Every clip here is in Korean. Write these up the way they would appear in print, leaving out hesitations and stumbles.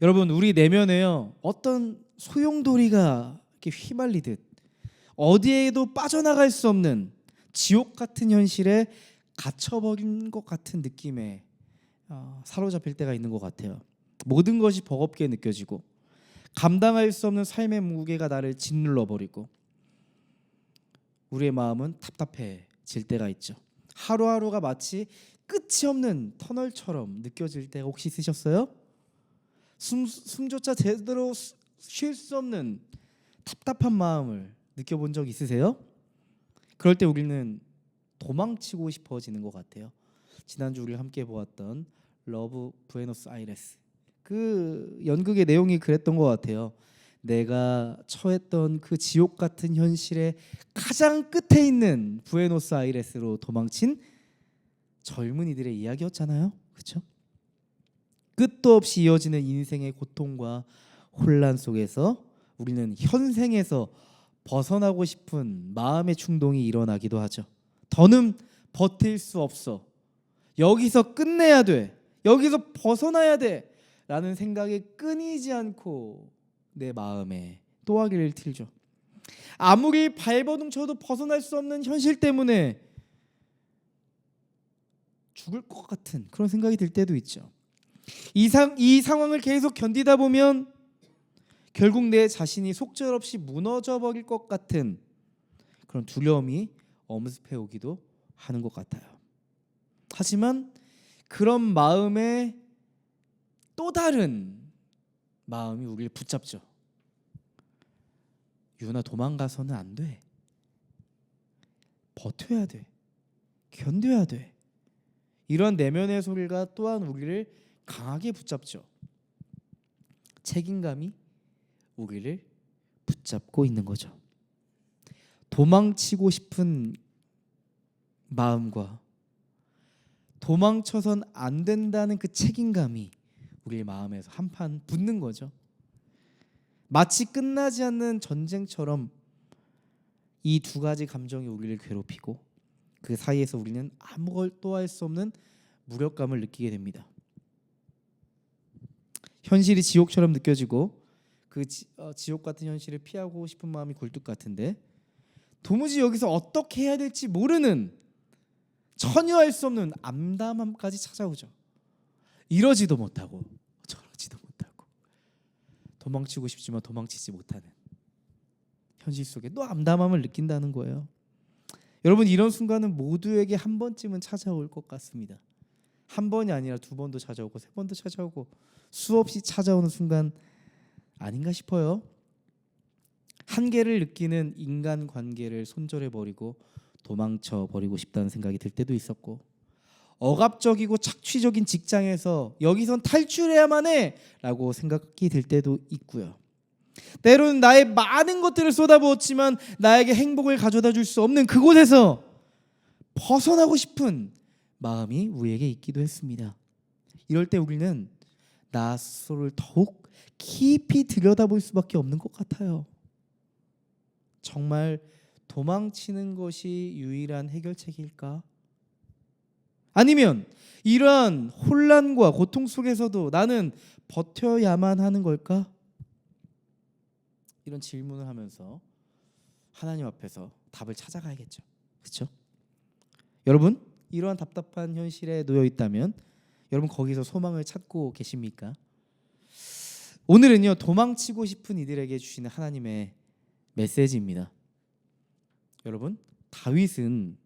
여러분, 우리 내면에요, 어떤 소용돌이가 이렇게 휘말리듯 어디에도 빠져나갈 수 없는 지옥 같은 현실에 갇혀버린 것 같은 느낌에 사로잡힐 때가 있는 것 같아요. 모든 것이 버겁게 느껴지고 감당할 수 없는 삶의 무게가 나를 짓눌러버리고 우리의 마음은 답답해질 때가 있죠. 하루하루가 마치 끝이 없는 터널처럼 느껴질 때가 혹시 있으셨어요? 숨조차 제대로 쉴 수 없는 답답한 마음을 느껴본 적 있으세요? 그럴 때 우리는 도망치고 싶어지는 것 같아요. 지난주 우리가 함께 보았던 러브 부에노스 아이레스, 그 연극의 내용이 그랬던 것 같아요. 내가 처했던 그 지옥 같은 현실의 가장 끝에 있는 부에노스 아이레스로 도망친 젊은이들의 이야기였잖아요. 그렇죠? 끝도 없이 이어지는 인생의 고통과 혼란 속에서 우리는 현생에서 벗어나고 싶은 마음의 충동이 일어나기도 하죠. 더는 버틸 수 없어. 여기서 끝내야 돼. 여기서 벗어나야 돼. 라는 생각이 끊이지 않고 내 마음에 또하기를 틀죠. 아무리 발버둥 쳐도 벗어날 수 없는 현실 때문에 죽을 것 같은 그런 생각이 들 때도 있죠. 이 상황을 계속 견디다 보면 결국 내 자신이 속절없이 무너져 버릴 것 같은 그런 두려움이 엄습해 오기도 하는 것 같아요. 하지만 그런 마음에 또 다른 마음이 우리를 붙잡죠. 유나, 도망가서는 안 돼. 버텨야 돼. 견뎌야 돼. 이런 내면의 소리가 또한 우리를 강하게 붙잡죠. 책임감이 우리를 붙잡고 있는 거죠. 도망치고 싶은 마음과 도망쳐선 안 된다는 그 책임감이 우리 마음에서 한판 붙는 거죠. 마치 끝나지 않는 전쟁처럼 이 두 가지 감정이 우리를 괴롭히고 그 사이에서 우리는 아무것도 할 수 없는 무력감을 느끼게 됩니다. 현실이 지옥처럼 느껴지고 그 지옥 같은 현실을 피하고 싶은 마음이 굴뚝 같은데 도무지 여기서 어떻게 해야 될지 모르는 전혀 알 수 없는 암담함까지 찾아오죠. 이러지도 못하고 저러지도 못하고 도망치고 싶지만 도망치지 못하는 현실 속에 또 암담함을 느낀다는 거예요. 여러분, 이런 순간은 모두에게 한 번쯤은 찾아올 것 같습니다. 한 번이 아니라 두 번도 찾아오고 세 번도 찾아오고 수없이 찾아오는 순간 아닌가 싶어요. 한계를 느끼는 인간관계를 손절해버리고 도망쳐버리고 싶다는 생각이 들 때도 있었고, 억압적이고 착취적인 직장에서 여기선 탈출해야만 해 라고 생각이 들 때도 있고요. 때로는 나의 많은 것들을 쏟아부었지만 나에게 행복을 가져다 줄 수 없는 그곳에서 벗어나고 싶은 마음이 우리에게 있기도 했습니다. 이럴 때 우리는 나 스스로를 더욱 깊이 들여다볼 수밖에 없는 것 같아요. 정말 도망치는 것이 유일한 해결책일까? 아니면 이러한 혼란과 고통 속에서도 나는 버텨야만 하는 걸까? 이런 질문을 하면서 하나님 앞에서 답을 찾아가야겠죠. 그렇죠? 여러분, 이러한 답답한 현실에 놓여 있다면 여러분 거기서 소망을 찾고 계십니까? 오늘은요, 도망치고 싶은 이들에게 주시는 하나님의 메시지입니다. 여러분, 다윗은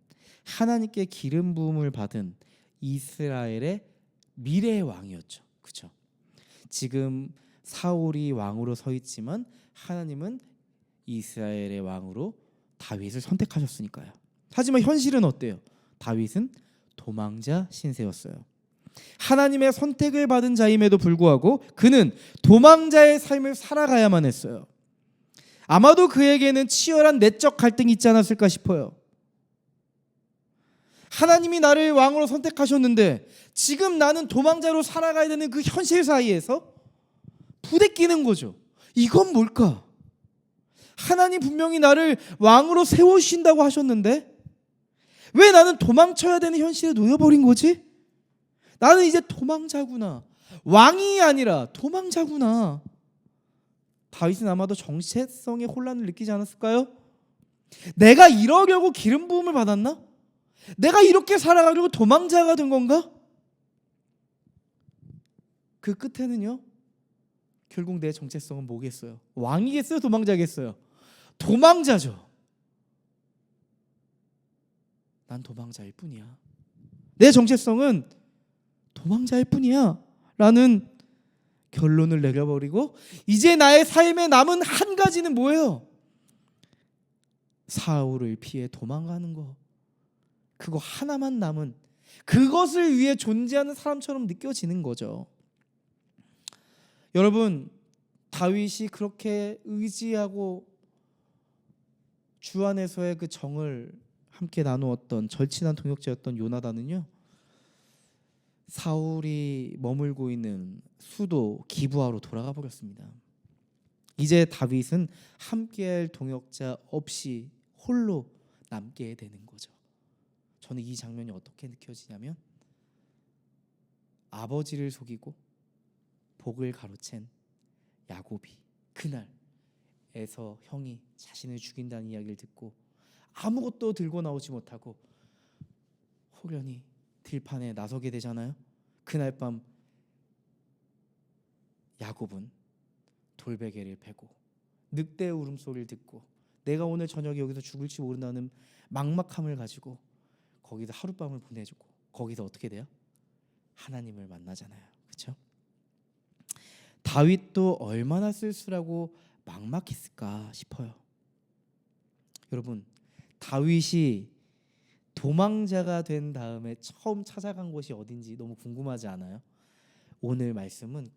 하나님께 기름 부음을 받은 이스라엘의 미래의 왕이었죠. 그렇죠? 지금 사울이 왕으로 서 있지만 하나님은 이스라엘의 왕으로 다윗을 선택하셨으니까요. 하지만 현실은 어때요? 다윗은 도망자 신세였어요. 하나님의 선택을 받은 자임에도 불구하고 그는 도망자의 삶을 살아가야만 했어요. 아마도 그에게는 치열한 내적 갈등이 있지 않았을까 싶어요. 하나님이 나를 왕으로 선택하셨는데 지금 나는 도망자로 살아가야 되는 그 현실 사이에서 부대끼는 거죠. 이건 뭘까? 하나님 분명히 나를 왕으로 세우신다고 하셨는데 왜 나는 도망쳐야 되는 현실에 놓여버린 거지? 나는 이제 도망자구나. 왕이 아니라 도망자구나. 다윗은 아마도 정체성의 혼란을 느끼지 않았을까요? 내가 이러려고 기름 부음을 받았나? 내가 이렇게 살아가려고 도망자가 된 건가? 그 끝에는요, 결국 내 정체성은 뭐겠어요? 왕이겠어요? 도망자겠어요? 도망자죠. 난 도망자일 뿐이야. 내 정체성은 도망자일 뿐이야 라는 결론을 내려버리고 이제 나의 삶에 남은 한 가지는 뭐예요? 사울을 피해 도망가는 거. 그거 하나만 남은, 그것을 위해 존재하는 사람처럼 느껴지는 거죠. 여러분, 다윗이 그렇게 의지하고 주 안에서의 그 정을 함께 나누었던 절친한 동역자였던 요나단은요, 사울이 머물고 있는 수도 기브아로 돌아가 버렸습니다. 이제 다윗은 함께할 동역자 없이 홀로 남게 되는 거죠. 저는 이 장면이 어떻게 느껴지냐면, 아버지를 속이고 복을 가로챈 야곱이 그날에서 형이 자신을 죽인다는 이야기를 듣고 아무것도 들고 나오지 못하고 호련히 들판에 나서게 되잖아요. 그날 밤 야곱은 돌베개를 베고 늑대의 울음소리를 듣고 내가 오늘 저녁에 여기서 죽을지 모른다는 막막함을 가지고 거기서 하룻밤을 보내주고 거기서 어떻게 돼요? 하나님을 만나잖아요. 그렇죠? 다윗도 얼마나 쓸쓸하고 막막했을까 싶어요. 여러분, 다윗이 도망자가 된 다음에 처음 찾아간 곳이 어딘지 너무 궁금하지 않아요? 오늘 말씀은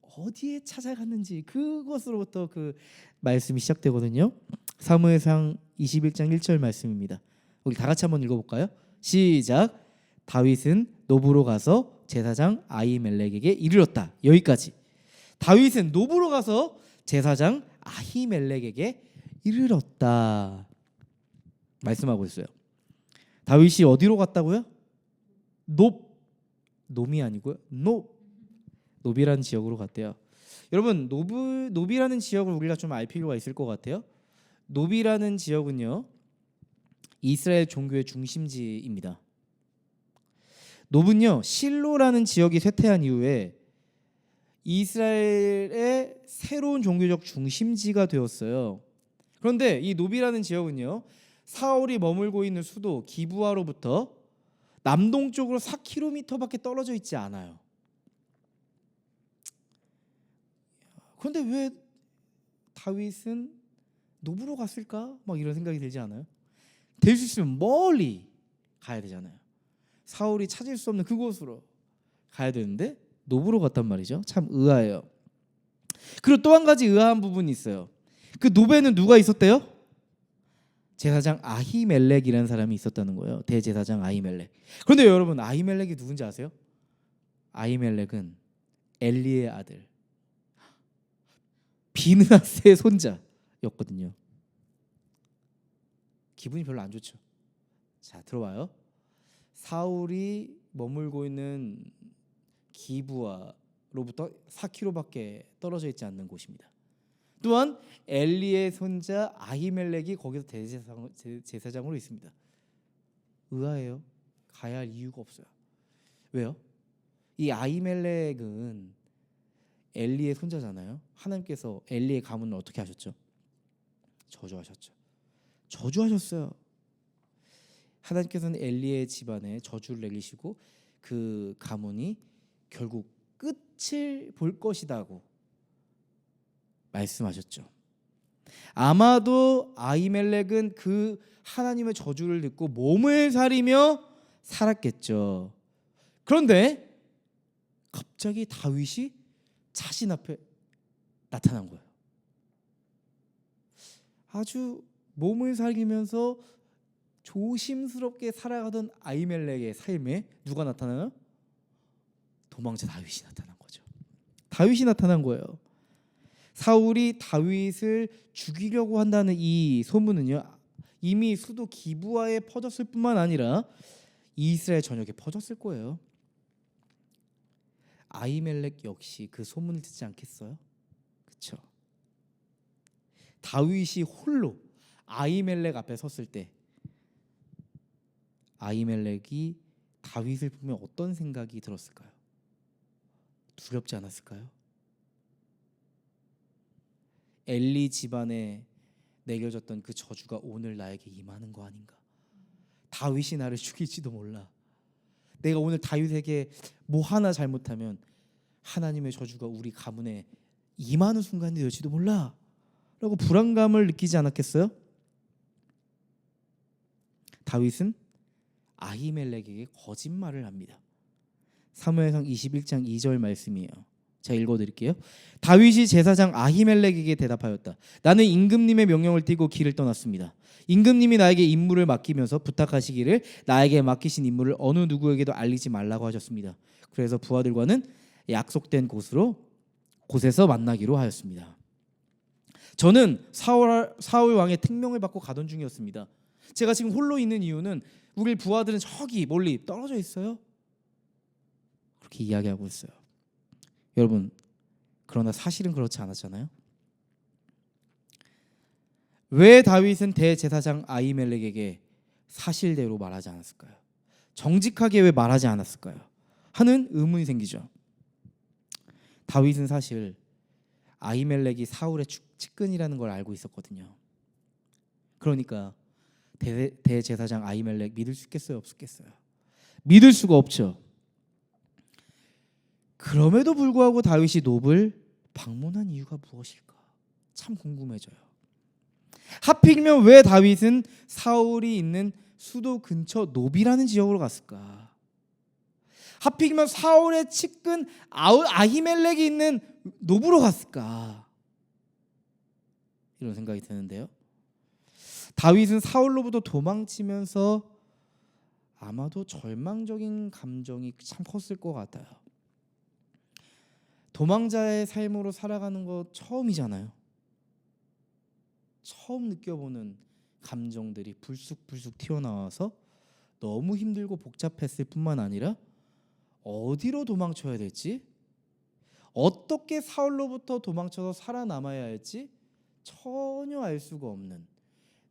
어디에 찾아갔는지 그것으로부터 그 말씀이 시작되거든요. 사무엘상 21장 1절 말씀입니다. 우리 다 같이 한번 읽어볼까요? 시작. 다윗은 노브로 가서 제사장 아히멜렉에게 이르렀다. 여기까지. 다윗은 노브로 가서 제사장 아히멜렉에게 이르렀다 말씀하고 있어요. 다윗이 어디로 갔다고요? 놈이 아니고요. 노비라는 지역으로 갔대요. 여러분, 노비라는 지역을 우리가 좀 알 필요가 있을 것 같아요. 노비라는 지역은요, 이스라엘 종교의 중심지입니다. 놉은요, 실로라는 지역이 쇠퇴한 이후에 이스라엘의 새로운 종교적 중심지가 되었어요. 그런데 이 놉이라는 지역은요, 사울이 머물고 있는 수도 기브아로부터 남동쪽으로 4km밖에 떨어져 있지 않아요. 그런데 왜 다윗은 놉으로 갔을까? 막 이런 생각이 들지 않아요? 될 수 있으면 멀리 가야 되잖아요. 사울이 찾을 수 없는 그곳으로 가야 되는데 놉으로 갔단 말이죠. 참 의아해요. 그리고 또 한 가지 의아한 부분이 있어요. 그 놉에는 누가 있었대요? 제사장 아히멜렉이라는 사람이 있었다는 거예요. 대제사장 아히멜렉. 그런데 여러분, 아히멜렉이 누군지 아세요? 아히멜렉은 엘리의 아들 비느하스의 손자였거든요. 기분이 별로 안 좋죠. 자, 들어봐요. 사울이 머물고 있는 기브아로부터 4km밖에 떨어져 있지 않는 곳입니다. 또한 엘리의 손자 아히멜렉이 거기서 대제사장으로 있습니다. 의아해요. 가야 할 이유가 없어요. 왜요? 이 아히멜렉은 엘리의 손자잖아요. 하나님께서 엘리의 가문을 어떻게 하셨죠? 저주하셨어요. 하나님께서는 엘리의 집안에 저주를 내리시고 그 가문이 결국 끝을 볼 것이다고 말씀하셨죠. 아마도 아히멜렉은 그 하나님의 저주를 듣고 몸을 사리며 살았겠죠. 그런데 갑자기 다윗이 자신 앞에 나타난 거예요. 아주 몸을 살리면서 조심스럽게 살아가던 아히멜렉의 삶에 누가 나타나요? 도망자 다윗이 나타난 거죠. 다윗이 나타난 거예요. 사울이 다윗을 죽이려고 한다는 이 소문은요, 이미 수도 기브아에 퍼졌을 뿐만 아니라 이스라엘 전역에 퍼졌을 거예요. 아히멜렉 역시 그 소문을 듣지 않겠어요? 그렇죠? 다윗이 홀로 아히멜렉 앞에 섰을 때 아히멜렉이 다윗을 보면 어떤 생각이 들었을까요? 두렵지 않았을까요? 엘리 집안에 내려졌던 그 저주가 오늘 나에게 임하는 거 아닌가? 다윗이 나를 죽일지도 몰라. 내가 오늘 다윗에게 뭐 하나 잘못하면 하나님의 저주가 우리 가문에 임하는 순간이 될지도 몰라 라고 불안감을 느끼지 않았겠어요? 다윗은 아히멜렉에게 거짓말을 합니다. 사무엘상 21장 2절 말씀이에요. 제가 읽어드릴게요. 다윗이 제사장 아히멜렉에게 대답하였다. 나는 임금님의 명령을 띠고 길을 떠났습니다. 임금님이 나에게 임무를 맡기면서 부탁하시기를 나에게 맡기신 임무를 어느 누구에게도 알리지 말라고 하셨습니다. 그래서 부하들과는 약속된 곳에서 만나기로 하였습니다. 저는 사울 왕의 특명을 받고 가던 중이었습니다. 제가 지금 홀로 있는 이유는 우리 부하들은 저기 멀리 떨어져 있어요. 그렇게 이야기하고 있어요. 여러분, 그러나 사실은 그렇지 않았잖아요. 왜 다윗은 대제사장 아히멜렉에게 사실대로 말하지 않았을까요? 정직하게 왜 말하지 않았을까요? 하는 의문이 생기죠. 다윗은 사실 아히멜렉이 사울의 측근이라는 걸 알고 있었거든요. 그러니까 대제사장 아히멜렉 믿을 수 있겠어요? 없겠어요? 믿을 수가 없죠. 그럼에도 불구하고 다윗이 노브를 방문한 이유가 무엇일까? 참 궁금해져요. 하필이면 왜 다윗은 사울이 있는 수도 근처 노비라는 지역으로 갔을까? 하필이면 사울의 측근 아히멜렉이 있는 노브로 갔을까? 이런 생각이 드는데요. 다윗은 사울로부터 도망치면서 아마도 절망적인 감정이 참 컸을 것 같아요. 도망자의 삶으로 살아가는 거 처음이잖아요. 처음 느껴보는 감정들이 불쑥불쑥 튀어나와서 너무 힘들고 복잡했을 뿐만 아니라 어디로 도망쳐야 될지, 어떻게 사울로부터 도망쳐서 살아남아야 할지 전혀 알 수가 없는,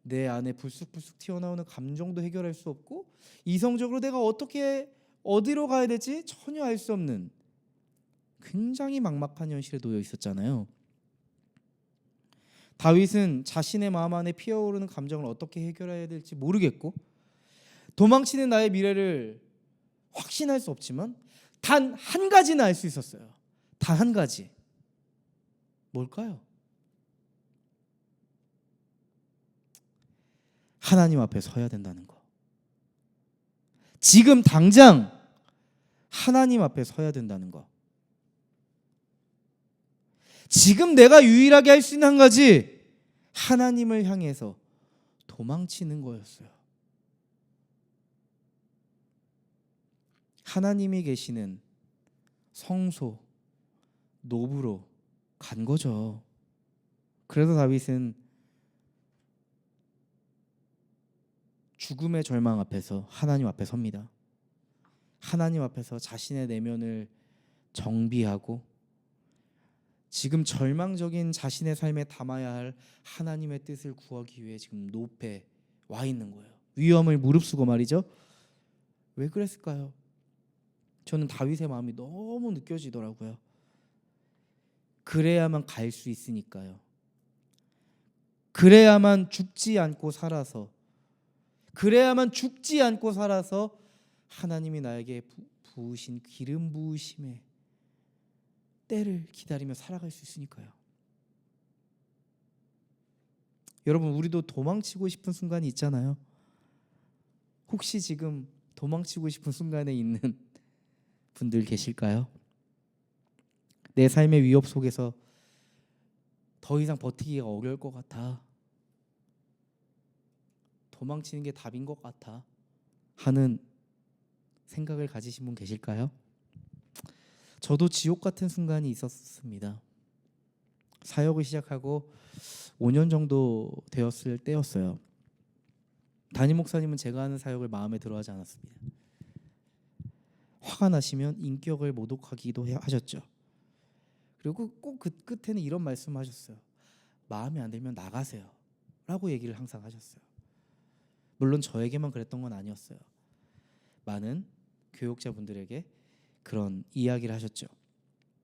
내 안에 불쑥불쑥 튀어나오는 감정도 해결할 수 없고 이성적으로 내가 어떻게 어디로 가야 될지 전혀 알 수 없는 굉장히 막막한 현실에 놓여 있었잖아요. 다윗은 자신의 마음 안에 피어오르는 감정을 어떻게 해결해야 될지 모르겠고 도망치는 나의 미래를 확신할 수 없지만 단 한 가지는 알 수 있었어요. 단 한 가지. 뭘까요? 하나님 앞에 서야 된다는 거. 지금 당장 하나님 앞에 서야 된다는 거. 지금 내가 유일하게 할 수 있는 한 가지, 하나님을 향해서 도망치는 거였어요. 하나님이 계시는 성소 노브로 간 거죠. 그래서 다윗은 죽음의 절망 앞에서 하나님 앞에 섭니다. 하나님 앞에서 자신의 내면을 정비하고 지금 절망적인 자신의 삶에 담아야 할 하나님의 뜻을 구하기 위해 지금 높에 와 있는 거예요. 위험을 무릅쓰고 말이죠. 왜 그랬을까요? 저는 다윗의 마음이 너무 느껴지더라고요. 그래야만 갈 수 있으니까요. 그래야만 죽지 않고 살아서 하나님이 나에게 부으신 기름 부으심의 때를 기다리며 살아갈 수 있으니까요. 여러분, 우리도 도망치고 싶은 순간이 있잖아요. 혹시 지금 도망치고 싶은 순간에 있는 분들 계실까요? 내 삶의 위협 속에서 더 이상 버티기가 어려울 것 같아, 도망치는 게 답인 것 같아 하는 생각을 가지신 분 계실까요? 저도 지옥 같은 순간이 있었습니다. 사역을 시작하고 5년 정도 되었을 때였어요. 담임 목사님은 제가 하는 사역을 마음에 들어하지 않았습니다. 화가 나시면 인격을 모독하기도 하셨죠. 그리고 꼭 그 끝에는 이런 말씀하셨어요. 마음에 안 들면 나가세요 라고 얘기를 항상 하셨어요. 물론 저에게만 그랬던 건 아니었어요. 많은 교육자분들에게 그런 이야기를 하셨죠.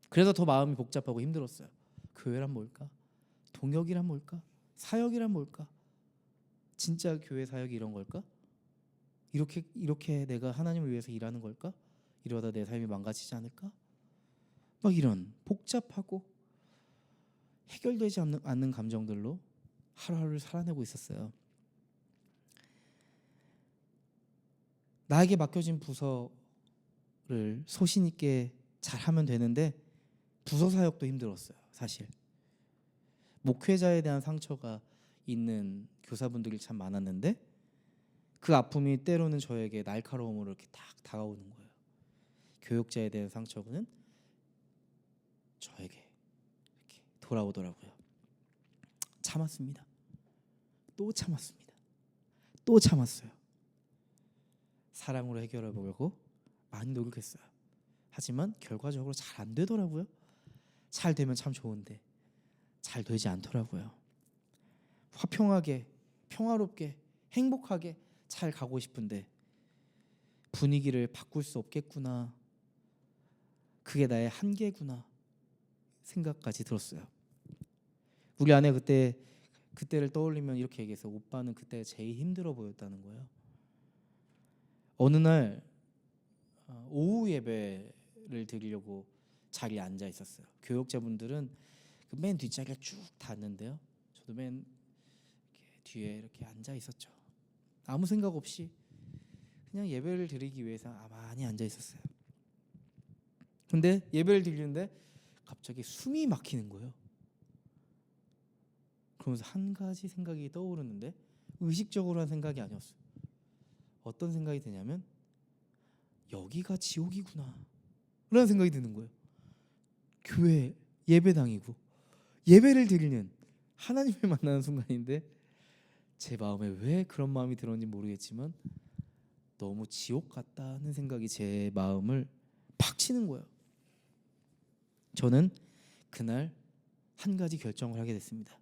그래서 더 마음이 복잡하고 힘들었어요. 교회란 뭘까? 동역이란 뭘까? 사역이란 뭘까? 진짜 교회 사역이 이런 걸까? 이렇게 내가 하나님을 위해서 일하는 걸까? 이러다 내 삶이 망가지지 않을까? 막 이런 복잡하고 해결되지 않는 감정들로 하루하루를 살아내고 있었어요. 나에게 맡겨진 부서를 소신 있게 잘하면 되는데 부서 사역도 힘들었어요. 사실 목회자에 대한 상처가 있는 교사분들이 참 많았는데 그 아픔이 때로는 저에게 날카로움으로 이렇게 딱 다가오는 거예요. 교육자에 대한 상처는 저에게 이렇게 돌아오더라고요. 참았습니다. 또 참았습니다. 또 참았어요. 사랑으로 해결해 보려고 많이 노력했어요. 하지만 결과적으로 잘 안 되더라고요. 잘 되면 참 좋은데 잘 되지 않더라고요. 화평하게, 평화롭게, 행복하게 잘 가고 싶은데 분위기를 바꿀 수 없겠구나. 그게 나의 한계구나 생각까지 들었어요. 우리 아내 그때를 떠올리면 이렇게 얘기해서 오빠는 그때 제일 힘들어 보였다는 거예요. 어느 날 오후 예배를 드리려고 자리에 앉아 있었어요. 교역자분들은 그 맨 뒷자리에 쭉 닿는데요. 저도 맨 이렇게 뒤에 이렇게 앉아 있었죠. 아무 생각 없이 그냥 예배를 드리기 위해서 많이 앉아 있었어요. 근데 예배를 드리는데 갑자기 숨이 막히는 거예요. 그러면서 한 가지 생각이 떠오르는데 의식적으로 한 생각이 아니었어요. 어떤 생각이 드냐면 여기가 지옥이구나 라는 생각이 드는 거예요. 교회 예배당이고 예배를 드리는 하나님을 만나는 순간인데 제 마음에 왜 그런 마음이 들었는지 모르겠지만 너무 지옥 같다는 생각이 제 마음을 팍 치는 거예요. 저는 그날 한 가지 결정을 하게 됐습니다.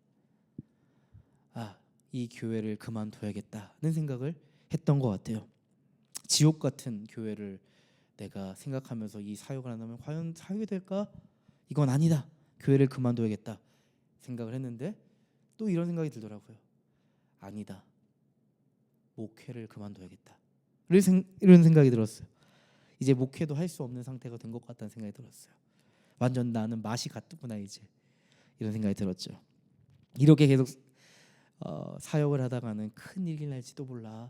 이 교회를 그만둬야겠다는 생각을 했던 것 같아요. 지옥 같은 교회를 내가 생각하면서 이 사역을 안 하면 과연 사역이 될까? 이건 아니다. 교회를 그만둬야겠다 생각을 했는데 또 이런 생각이 들더라고요. 아니다. 목회를 그만둬야겠다. 이런 생각이 들었어요. 이제 목회도 할 수 없는 상태가 된 것 같다는 생각이 들었어요. 완전 나는 맛이 갔구나 이제 이런 생각이 들었죠. 이렇게 계속 사역을 하다가는 큰 일이 날지도 몰라.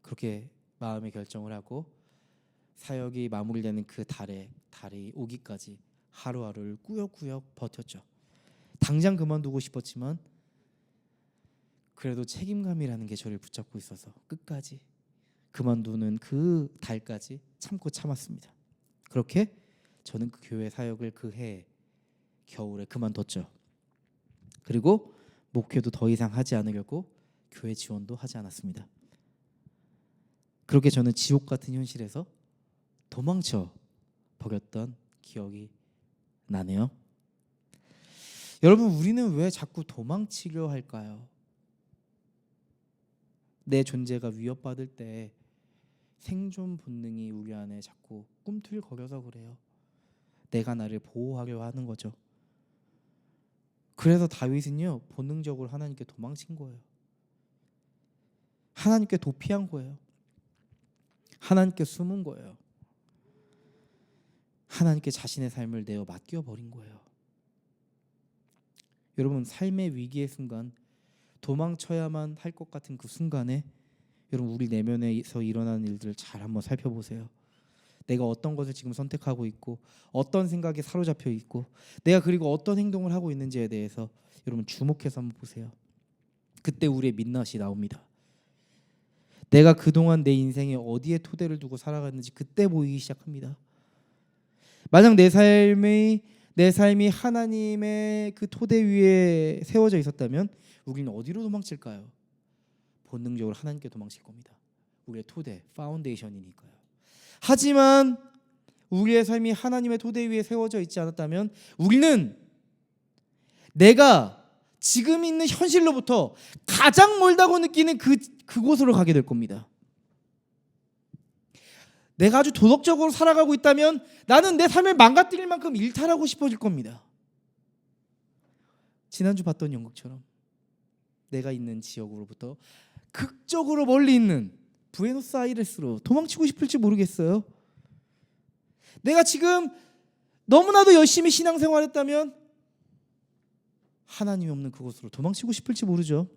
그렇게 마음의 결정을 하고 사역이 마무리되는 그 달이 오기까지 하루하루를 꾸역꾸역 버텼죠. 당장 그만두고 싶었지만 그래도 책임감이라는 게 저를 붙잡고 있어서 끝까지 그만두는 그 달까지 참고 참았습니다. 그렇게 저는 그 교회 사역을 그 해 겨울에 그만뒀죠. 그리고 목회도 더 이상 하지 않으려고 교회 지원도 하지 않았습니다. 그렇게 저는 지옥 같은 현실에서 도망쳐 버렸던 기억이 나네요. 여러분, 우리는 왜 자꾸 도망치려 할까요? 내 존재가 위협받을 때 생존 본능이 우리 안에 자꾸 꿈틀거려서 그래요. 내가 나를 보호하려 하는 거죠. 그래서 다윗은요 본능적으로 하나님께 도망친 거예요. 하나님께 도피한 거예요. 하나님께 숨은 거예요. 하나님께 자신의 삶을 내어 맡겨버린 거예요. 여러분, 삶의 위기의 순간, 도망쳐야만 할 것 같은 그 순간에 여러분 우리 내면에서 일어나는 일들을 잘 한번 살펴보세요. 내가 어떤 것을 지금 선택하고 있고 어떤 생각에 사로잡혀 있고 내가 그리고 어떤 행동을 하고 있는지에 대해서 여러분 주목해서 한번 보세요. 그때 우리의 민낯이 나옵니다. 내가 그동안 내 인생에 어디에 토대를 두고 살아갔는지 그때 보이기 시작합니다. 만약 내 삶이 하나님의 그 토대 위에 세워져 있었다면 우리는 어디로 도망칠까요? 본능적으로 하나님께 도망칠 겁니다. 우리의 토대, 파운데이션이니까요. 하지만 우리의 삶이 하나님의 토대 위에 세워져 있지 않았다면 우리는 내가 지금 있는 현실로부터 가장 멀다고 느끼는 그곳으로 가게 될 겁니다. 내가 아주 도덕적으로 살아가고 있다면 나는 내 삶을 망가뜨릴 만큼 일탈하고 싶어질 겁니다. 지난주 봤던 연극처럼 내가 있는 지역으로부터 극적으로 멀리 있는 부에노스아이레스로 도망치고 싶을지 모르겠어요. 내가 지금 너무나도 열심히 신앙생활했다면 하나님이 없는 그곳으로 도망치고 싶을지 모르죠.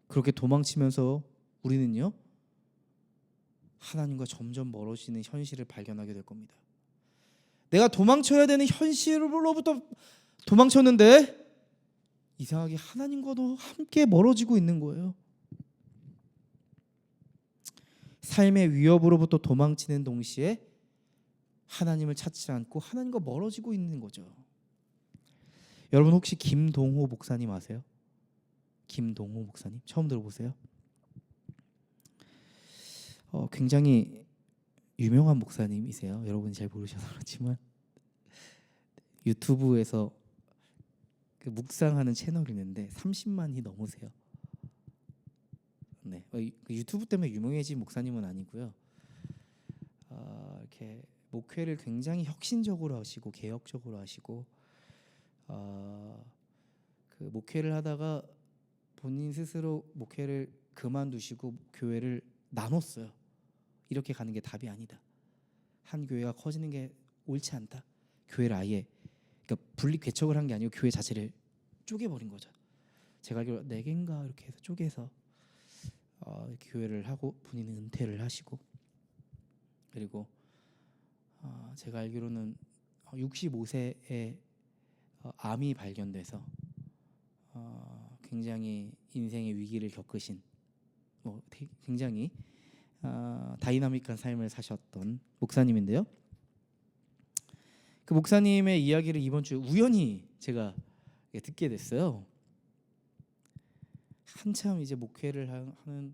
그렇게 도망치면서 우리는요, 하나님과 점점 멀어지는 현실을 발견하게 될 겁니다. 내가 도망쳐야 되는 현실로부터 도망쳤는데 이상하게 하나님과도 함께 멀어지고 있는 거예요. 삶의 위협으로부터 도망치는 동시에 하나님을 찾지 않고 하나님과 멀어지고 있는 거죠. 여러분 혹시 김동호 목사님 아세요? 김동호 목사님 처음 들어보세요? 굉장히 유명한 목사님이세요. 여러분이 잘 모르셔서 그렇지만 유튜브에서 그 묵상하는 채널이 있는데 30만이 넘으세요. 네, 유튜브 때문에 유명해진 목사님은 아니고요. 이렇게 목회를 굉장히 혁신적으로 하시고 개혁적으로 하시고 그 목회를 하다가 본인 스스로 목회를 그만두시고 교회를 나눴어요. 이렇게 가는 게 답이 아니다. 한 교회가 커지는 게 옳지 않다. 교회를 아예 그러니까 분리 개척을 한 게 아니고 교회 자체를 쪼개버린 거죠. 제가 알기로 4개인가 이렇게 해서 쪼개서 교회를 하고 본인은 은퇴를 하시고 그리고 제가 알기로는 65세에 암이 발견돼서 굉장히 인생의 위기를 겪으신 굉장히 다이나믹한 삶을 사셨던 목사님인데요. 그 목사님의 이야기를 이번 주에 우연히 제가 듣게 됐어요. 한참 이제 목회를 하는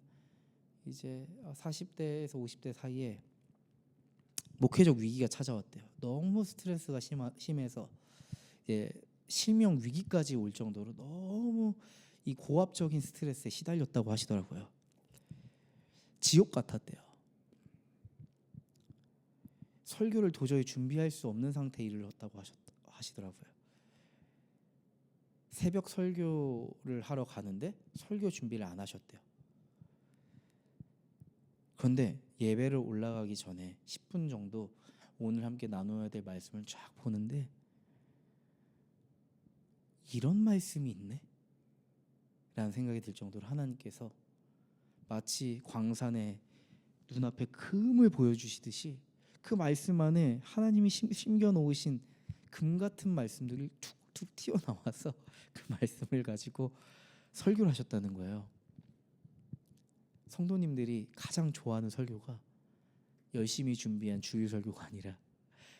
이제 40대에서 50대 사이에 목회적 위기가 찾아왔대요. 너무 스트레스가 심해서 이제 실명 위기까지 올 정도로 너무 이 고압적인 스트레스에 시달렸다고 하시더라고요. 지옥 같았대요. 설교를 도저히 준비할 수 없는 상태에 이르렀다고 하시더라고요. 새벽 설교를 하러 가는데 설교 준비를 안 하셨대요. 그런데 예배를 올라가기 전에 10분 정도 오늘 함께 나눠야 될 말씀을 쫙 보는데 이런 말씀이 있네? 라는 생각이 들 정도로 하나님께서 마치 광산에 눈앞에 금을 보여주시듯이 그 말씀 안에 하나님이 심겨놓으신 금 같은 말씀들이 툭툭 튀어나와서 그 말씀을 가지고 설교를 하셨다는 거예요. 성도님들이 가장 좋아하는 설교가 열심히 준비한 주일 설교가 아니라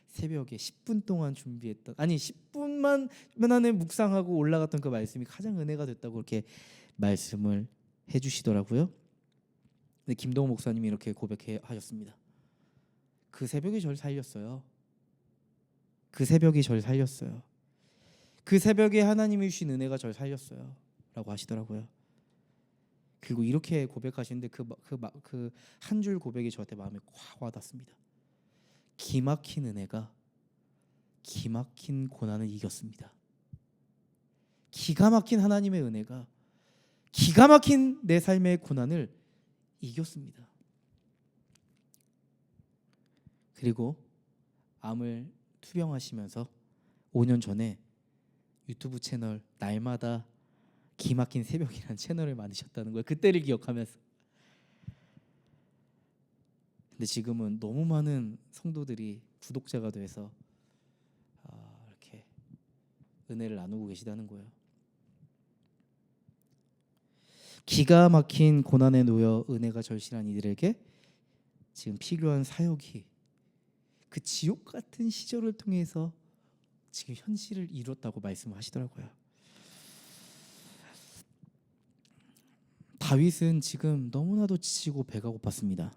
새벽에 10분 동안 준비했던 10분만 안에 묵상하고 올라갔던 그 말씀이 가장 은혜가 됐다고 그렇게 말씀을 해주시더라고요. 근데 김동호 목사님이 이렇게 고백하셨습니다. 그 새벽이 저를 살렸어요. 그 새벽이 저를 살렸어요. 그 새벽에 하나님이 주신 은혜가 저를 살렸어요. 라고 하시더라고요. 그리고 이렇게 고백하시는데 그 한 줄 고백이 저한테 마음에 확 와닿습니다. 기막힌 은혜가 기막힌 고난을 이겼습니다. 기가 막힌 하나님의 은혜가 기가 막힌 내 삶의 고난을 이겼습니다. 그리고 암을 투병하시면서 5년 전에 유튜브 채널 날마다 기막힌 새벽이라는 채널을 만드셨다는 거예요. 그때를 기억하면서. 근데 지금은 너무 많은 성도들이 구독자가 돼서 이렇게 은혜를 나누고 계시다는 거예요. 기가 막힌 고난에 놓여 은혜가 절실한 이들에게 지금 필요한 사역이 그 지옥 같은 시절을 통해서 지금 현실을 이뤘다고 말씀하시더라고요. 다윗은 지금 너무나도 지치고 배가 고팠습니다.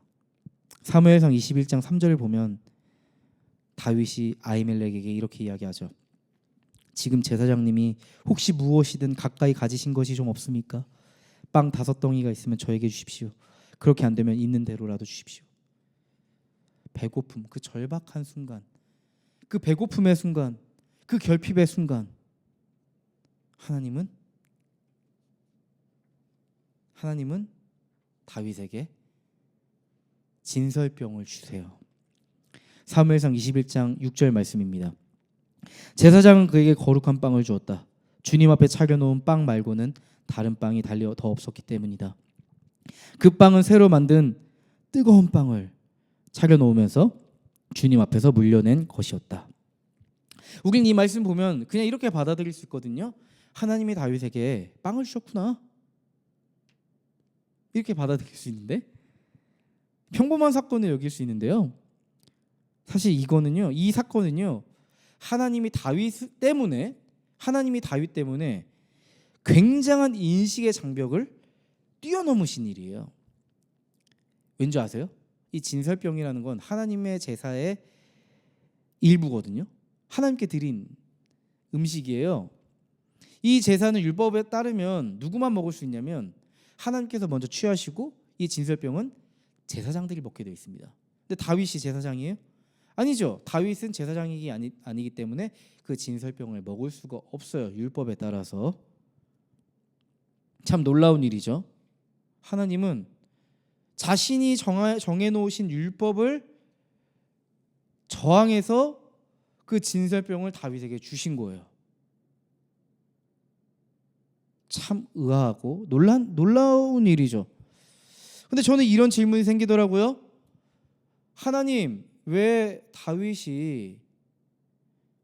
사무엘상 21장 3절을 보면 다윗이 아히멜렉에게 이렇게 이야기하죠. 지금 제사장님이 혹시 무엇이든 가까이 가지신 것이 좀 없습니까? 빵 5덩이가 있으면 저에게 주십시오. 그렇게 안 되면 있는 대로라도 주십시오. 배고픔, 그 절박한 순간, 그 배고픔의 순간, 그 결핍의 순간, 하나님은 다윗에게 진설병을 주세요. 사무엘상 21장 6절 말씀입니다. 제사장은 그에게 거룩한 빵을 주었다. 주님 앞에 차려놓은 빵 말고는 다른 빵이 달리 더 없었기 때문이다. 그 빵은 새로 만든 뜨거운 빵을 차려놓으면서 주님 앞에서 물려낸 것이었다. 우린 이 말씀 보면 그냥 이렇게 받아들일 수 있거든요. 하나님이 다윗에게 빵을 주셨구나, 이렇게 받아들일 수 있는데, 평범한 사건을 여길 수 있는데요, 사실 이 사건은요 하나님이 다윗 때문에 굉장한 인식의 장벽을 뛰어넘으신 일이에요. 왠지 아세요? 이 진설병이라는 건 하나님의 제사의 일부거든요. 하나님께 드린 음식이에요. 이 제사는 율법에 따르면 누구만 먹을 수 있냐면 하나님께서 먼저 취하시고 이 진설병은 제사장들이 먹게 되어 있습니다. 근데 다윗이 제사장이에요? 아니죠. 다윗은 제사장이 아니기 때문에 그 진설병을 먹을 수가 없어요. 율법에 따라서. 참 놀라운 일이죠. 하나님은 자신이 정해놓으신 율법을 저항해서 그 진설병을 다윗에게 주신 거예요. 참 의아하고 놀라운 일이죠. 근데 저는 이런 질문이 생기더라고요. 하나님, 왜 다윗이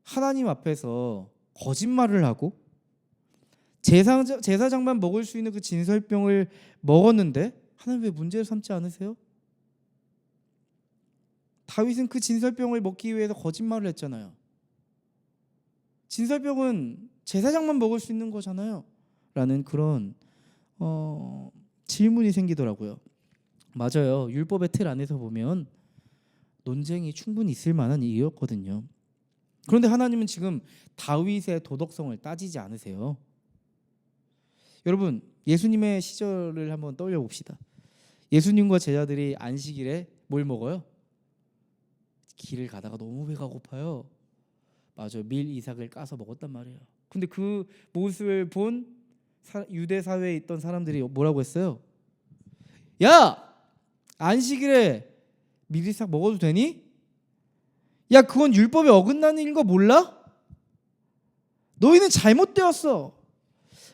하나님 앞에서 거짓말을 하고 제사장만 먹을 수 있는 그 진설병을 먹었는데 하나님 왜 문제를 삼지 않으세요? 다윗은 그 진설병을 먹기 위해서 거짓말을 했잖아요. 진설병은 제사장만 먹을 수 있는 거잖아요. 라는 그런 질문이 생기더라고요. 맞아요. 율법의 틀 안에서 보면 논쟁이 충분히 있을 만한 일이었거든요. 그런데 하나님은 지금 다윗의 도덕성을 따지지 않으세요. 여러분, 예수님의 시절을 한번 떠올려 봅시다. 예수님과 제자들이 안식일에 뭘 먹어요? 길을 가다가 너무 배가 고파요. 맞아요. 밀 이삭을 까서 먹었단 말이에요. 근데 그 모습을 본 유대 사회에 있던 사람들이 뭐라고 했어요? 야! 안식일에 밀 이삭 먹어도 되니? 야, 그건 율법에 어긋나는 일인 거 몰라? 너희는 잘못되었어.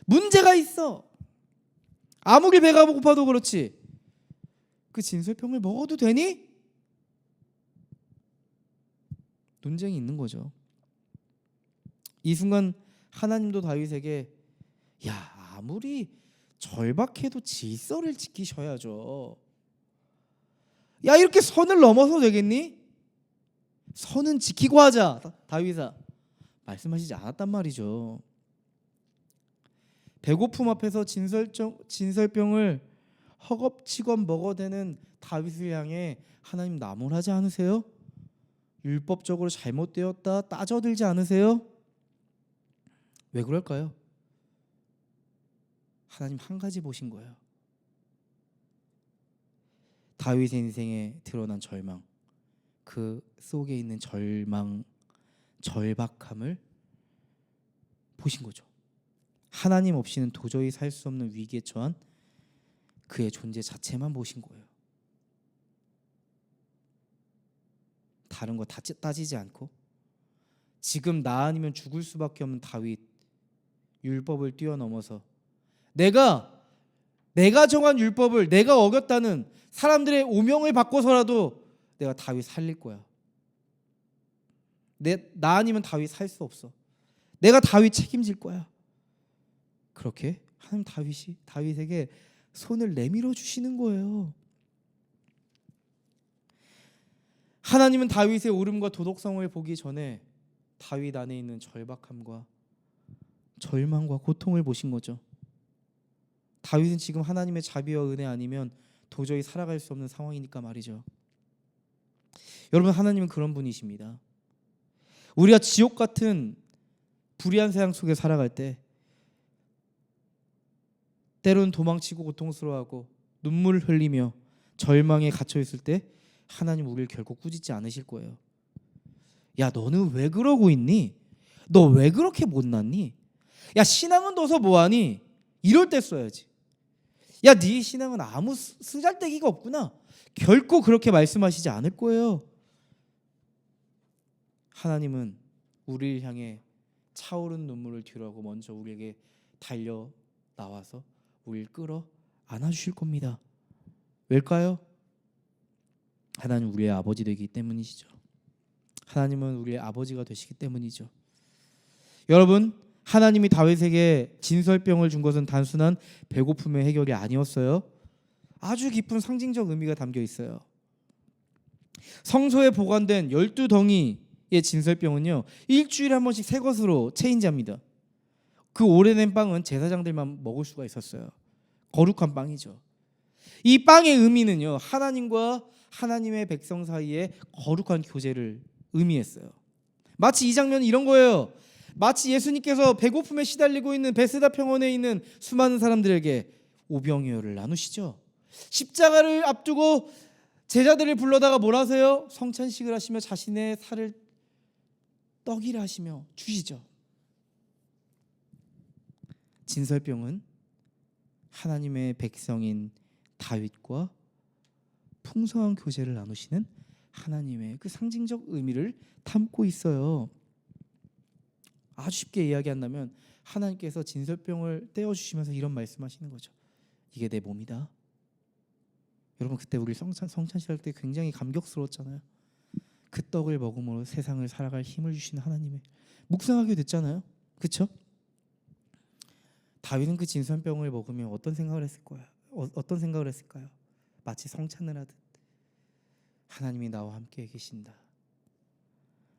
문제가 있어. 아무리 배가 고파도 그렇지. 그 진설병을 먹어도 되니? 논쟁이 있는 거죠. 이 순간 하나님도 다윗에게 아무리 절박해도 질서를 지키셔야죠. 야, 이렇게 선을 넘어서 되겠니? 선은 지키고 하자. 다윗아, 말씀하시지 않았단 말이죠. 배고픔 앞에서 진설병을 허겁지겁 먹어대는 다윗을 향해 하나님 나무라지 않으세요? 율법적으로 잘못되었다 따져들지 않으세요? 왜 그럴까요? 하나님 한 가지 보신 거예요. 다윗의 인생에 드러난 절망, 그 속에 있는 절박함을 보신 거죠. 하나님 없이는 도저히 살 수 없는 위기에 처한 그의 존재 자체만 보신 거예요. 다른 거 다 따지지 않고 지금 나 아니면 죽을 수밖에 없는 다윗, 율법을 뛰어넘어서 내가 정한 율법을 내가 어겼다는 사람들의 오명을 받고서라도 내가 다윗 살릴 거야. 나 아니면 다윗 살 수 없어. 내가 다윗 책임질 거야. 그렇게 하나님 다윗에게 손을 내밀어 주시는 거예요. 하나님은 다윗의 오름과 도덕성을 보기 전에 다윗 안에 있는 절박함과 절망과 고통을 보신 거죠. 다윗은 지금 하나님의 자비와 은혜 아니면 도저히 살아갈 수 없는 상황이니까 말이죠. 여러분, 하나님은 그런 분이십니다. 우리가 지옥 같은 불의한 세상 속에 살아갈 때 때로는 도망치고 고통스러워하고 눈물을 흘리며 절망에 갇혀 있을 때 하나님 우리를 결코 꾸짖지 않으실 거예요. 야, 너는 왜 그러고 있니? 너 왜 그렇게 못났니? 야, 신앙은 둬서 뭐하니? 이럴 때 써야지. 야, 네 신앙은 아무 쓰잘데기가 없구나. 결코 그렇게 말씀하시지 않을 거예요. 하나님은 우리를 향해 차오른 눈물을 뒤로하고 먼저 우리에게 달려 나와서 우리를 끌어 안아주실 겁니다. 왜일까요? 하나님 우리의 아버지 되기 때문이시죠. 하나님은 우리의 아버지가 되시기 때문이죠. 여러분, 하나님이 다윗에게 진설병을 준 것은 단순한 배고픔의 해결이 아니었어요. 아주 깊은 상징적 의미가 담겨 있어요. 성소에 보관된 12덩이의 진설병은요, 일주일에 한 번씩 새 것으로 체인지합니다. 그 오래된 빵은 제사장들만 먹을 수가 있었어요. 거룩한 빵이죠. 이 빵의 의미는요, 하나님과 하나님의 백성 사이에 거룩한 교제를 의미했어요. 마치 이 장면이 이런 거예요. 마치 예수님께서 배고픔에 시달리고 있는 베세다 평원에 있는 수많은 사람들에게 오병이어를 나누시죠. 십자가를 앞두고 제자들을 불러다가 뭘 하세요? 성찬식을 하시며 자신의 살을 떡이라 하시며 주시죠. 진설병은 하나님의 백성인 다윗과 풍성한 교제를 나누시는 하나님의 그 상징적 의미를 담고 있어요. 아주 쉽게 이야기한다면 하나님께서 진설병을 떼어주시면서 이런 말씀하시는 거죠. 이게 내 몸이다. 여러분, 그때 우리 성찬식 할 때 굉장히 감격스러웠잖아요. 그 떡을 먹음으로 세상을 살아갈 힘을 주시는 하나님의 묵상하게 됐잖아요. 그렇죠? 다윗은 그 진설병을 먹으며 어떤 생각을 했을 거야? 어떤 생각을 했을까요? 마치 성찬을 하듯 하나님이 나와 함께 계신다.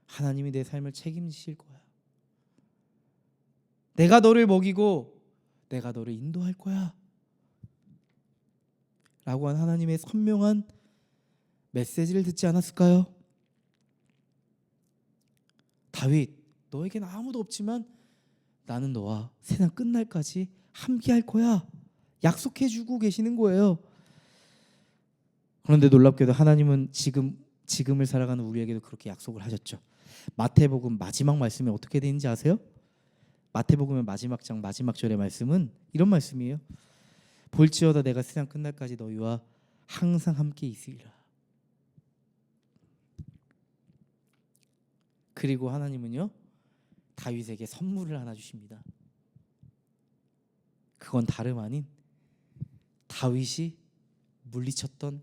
하나님이 내 삶을 책임지실 거야. 내가 너를 먹이고 내가 너를 인도할 거야. 라고 한 하나님의 선명한 메시지를 듣지 않았을까요? 다윗, 너에겐 아무도 없지만 나는 너와 세상 끝날까지 함께 할 거야. 약속해주고 계시는 거예요. 그런데 놀랍게도 하나님은 지금을 살아가는 우리에게도 그렇게 약속을 하셨죠. 마태복음 마지막 말씀이 어떻게 되는지 아세요? 마태복음의 마지막 장 마지막 절의 말씀은 이런 말씀이에요. 볼지어다 내가 세상 끝날까지 너희와 항상 함께 있으리라. 그리고 하나님은요, 다윗에게 선물을 하나 주십니다. 그건 다름 아닌 다윗이 물리쳤던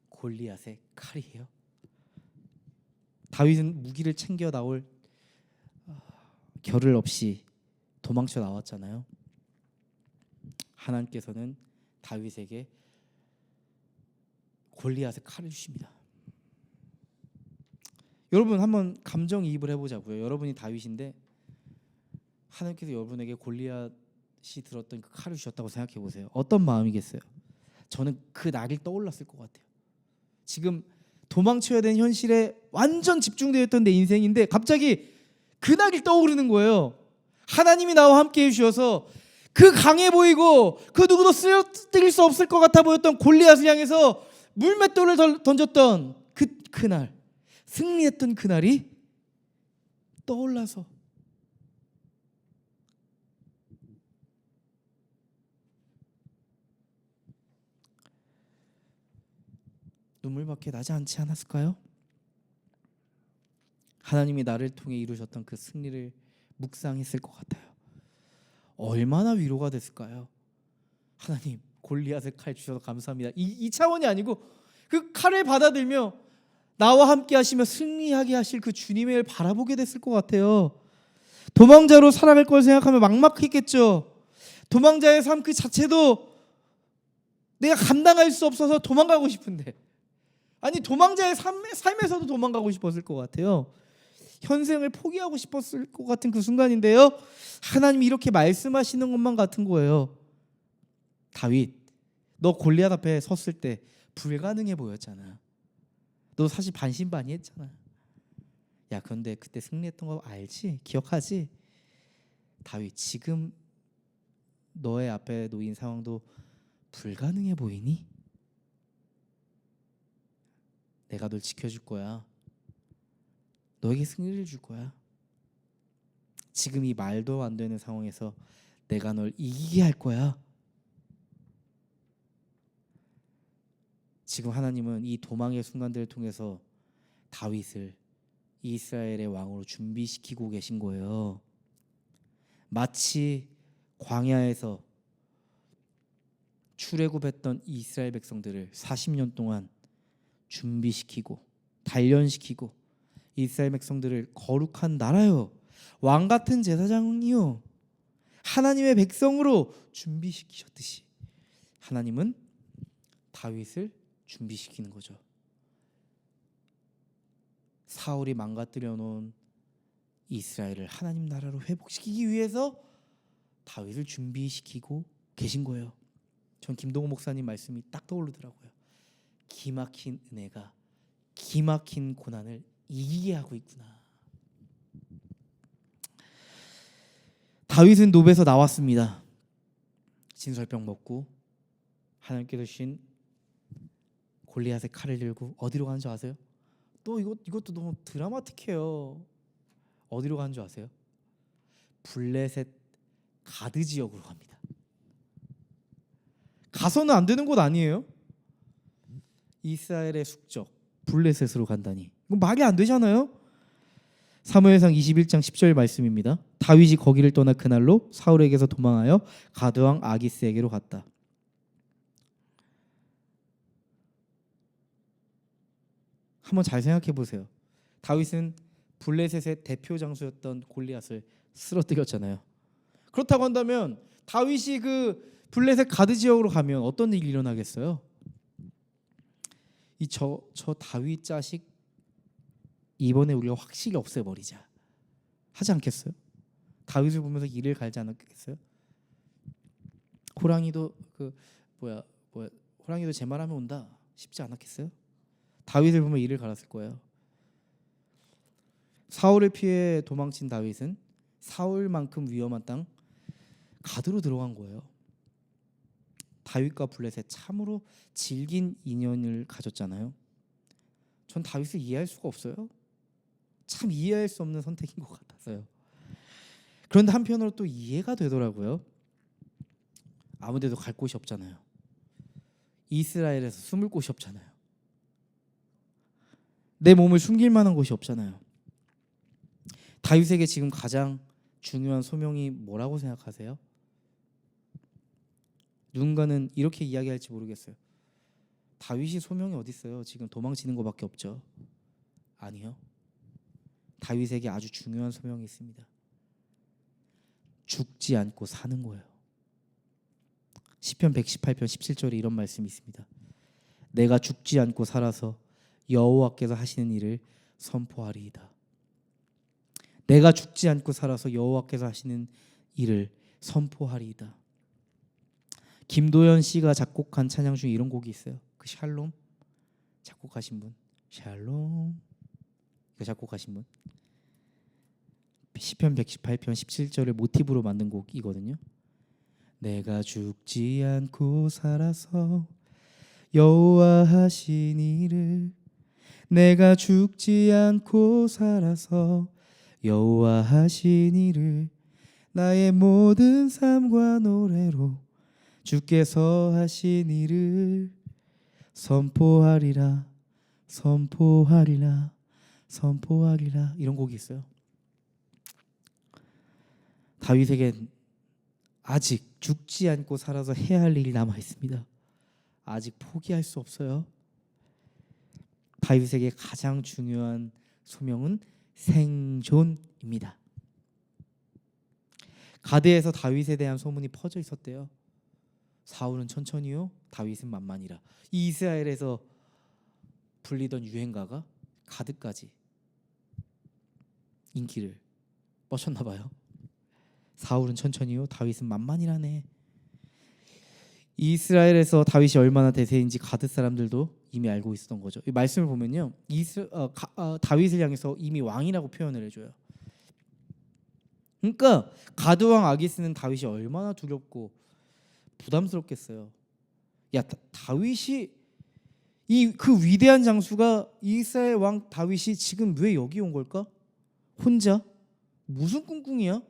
골리앗의 칼이에요. 다윗은 무기를 챙겨 나올 겨를 없이 도망쳐 나왔잖아요. 하나님께서는 다윗에게 골리앗의 칼을 주십니다. 여러분, 한번 감정이입을 해보자고요. 여러분이 다윗인데 하나님께서 여러분에게 골리앗이 들었던 그 칼을 주셨다고 생각해 보세요. 어떤 마음이겠어요? 저는 그 날이 떠올랐을 것 같아요. 지금 도망쳐야 되는 현실에 완전 집중되어 있던 내 인생인데 갑자기 그 날이 떠오르는 거예요. 하나님이 나와 함께 해주셔서 그 강해 보이고 그 누구도 쓰러뜨릴 수 없을 것 같아 보였던 골리앗을 향해서 물맷돌을 던졌던 그날, 승리했던 그날이 떠올라서 눈물밖에 나지 않지 않았을까요? 하나님이 나를 통해 이루셨던 그 승리를 묵상했을 것 같아요. 얼마나 위로가 됐을까요? 하나님, 골리앗의 칼 주셔서 감사합니다. 이 차원이 아니고 그 칼을 받아들며 나와 함께 하시며 승리하게 하실 그 주님의 일 바라보게 됐을 것 같아요. 도망자로 살아갈 걸 생각하면 막막했겠죠. 도망자의 삶 그 자체도 내가 감당할 수 없어서 도망가고 싶은데, 아니 도망자의 삶에서도 도망가고 싶었을 것 같아요. 현생을 포기하고 싶었을 것 같은 그 순간인데요, 하나님이 이렇게 말씀하시는 것만 같은 거예요. 다윗, 너 골리앗 앞에 섰을 때 불가능해 보였잖아. 너 사실 반신반의했잖아. 야, 그런데 그때 승리했던 거 알지? 기억하지? 다윗, 지금 너의 앞에 놓인 상황도 불가능해 보이니? 내가 널 지켜줄 거야. 너에게 승리를 줄 거야. 지금 이 말도 안 되는 상황에서 내가 널 이기게 할 거야. 지금 하나님은 이 도망의 순간들을 통해서 다윗을 이스라엘의 왕으로 준비시키고 계신 거예요. 마치 광야에서 출애굽했던 이스라엘 백성들을 40년 동안 준비시키고 단련시키고 이스라엘 백성들을 거룩한 나라요, 왕 같은 제사장이요, 하나님의 백성으로 준비시키셨듯이 하나님은 다윗을 준비시키는 거죠. 사울이 망가뜨려 놓은 이스라엘을 하나님 나라로 회복시키기 위해서 다윗을 준비시키고 계신 거예요. 전 김동호 목사님 말씀이 딱 떠오르더라고요. 기막힌 은혜가 기막힌 고난을 이기게 하고 있구나. 다윗은 노베에서 나왔습니다. 진설병 먹고 하나님께서 주신 골리앗의 칼을 들고 어디로 가는 줄 아세요? 또 이것도 너무 드라마틱해요. 어디로 가는 줄 아세요? 블레셋 가드 지역으로 갑니다. 가서는 안 되는 곳 아니에요? 이스라엘의 숙적 블레셋으로 간다니, 이거 말이 안 되잖아요. 사무엘상 21장 10절 말씀입니다. 다윗이 거기를 떠나 그날로 사울에게서 도망하여 가드왕 아기스에게로 갔다. 한번 잘 생각해 보세요. 다윗은 블레셋의 대표 장소였던 골리앗을 쓰러뜨렸잖아요. 그렇다고 한다면 다윗이 그 블레셋 가드 지역으로 가면 어떤 일이 일어나겠어요? 저 다윗 자식 이번에 우리가 확실히 없애버리자 하지 않겠어요? 다윗을 보면서 이를 갈지 않았겠어요? 호랑이도 호랑이도 제 말하면 온다 싶지 않았겠어요? 다윗을 보면 이를 갈았을 거예요. 사울을 피해 도망친 다윗은 사울만큼 위험한 땅 가드로 들어간 거예요. 다윗과 블레셋 참으로 질긴 인연을 가졌잖아요. 전 다윗을 이해할 수가 없어요. 참 이해할 수 없는 선택인 것 같아서요. 그런데 한편으로 또 이해가 되더라고요. 아무데도 갈 곳이 없잖아요. 이스라엘에서 숨을 곳이 없잖아요. 내 몸을 숨길 만한 곳이 없잖아요. 다윗에게 지금 가장 중요한 소명이 뭐라고 생각하세요? 누군가는 이렇게 이야기할지 모르겠어요. 다윗이 소명이 어디 있어요? 지금 도망치는 것밖에 없죠. 아니요. 다윗에게 아주 중요한 소명이 있습니다. 죽지 않고 사는 거예요. 시편 118편 17절에 이런 말씀이 있습니다. 내가 죽지 않고 살아서 여호와께서 하시는 일을 선포하리이다. 내가 죽지 않고 살아서 여호와께서 하시는 일을 선포하리이다. 김도연 씨가 작곡한 찬양 중에 이런 곡이 있어요. 그 샬롬 작곡하신 분, 샬롬 이거 작곡하신 분, 시편 118편 17절을 모티브로 만든 곡이거든요. 내가 죽지 않고 살아서 여호와 하신 일을, 내가 죽지 않고 살아서 여호와 하신 일을 나의 모든 삶과 노래로 주께서 하신 일을 선포하리라 선포하리라 선포하리라. 이런 곡이 있어요. 다윗에겐 아직 죽지 않고 살아서 해야 할 일이 남아 있습니다. 아직 포기할 수 없어요. 다윗에게 가장 중요한 소명은 생존입니다. 가드에서 다윗에 대한 소문이 퍼져 있었대요. 사울은 천천히요, 다윗은 만만이라. 이 이스라엘에서 불리던 유행가가 가드까지 인기를 뻗쳤나 봐요. 사울은 천천히요, 다윗은 만만이라네. 이스라엘에서 다윗이 얼마나 대세인지 가드 사람들도 이미 알고 있었던 거죠. 이 말씀을 보면요, 다윗을 향해서 이미 왕이라고 표현을 해줘요. 그러니까 가드 왕 아기스는 다윗이 얼마나 두렵고 부담스럽겠어요. 야, 다윗이 이 그 위대한 장수가 이스라엘 왕 다윗이 지금 왜 여기 온 걸까? 혼자? 무슨 꿍꿍이야?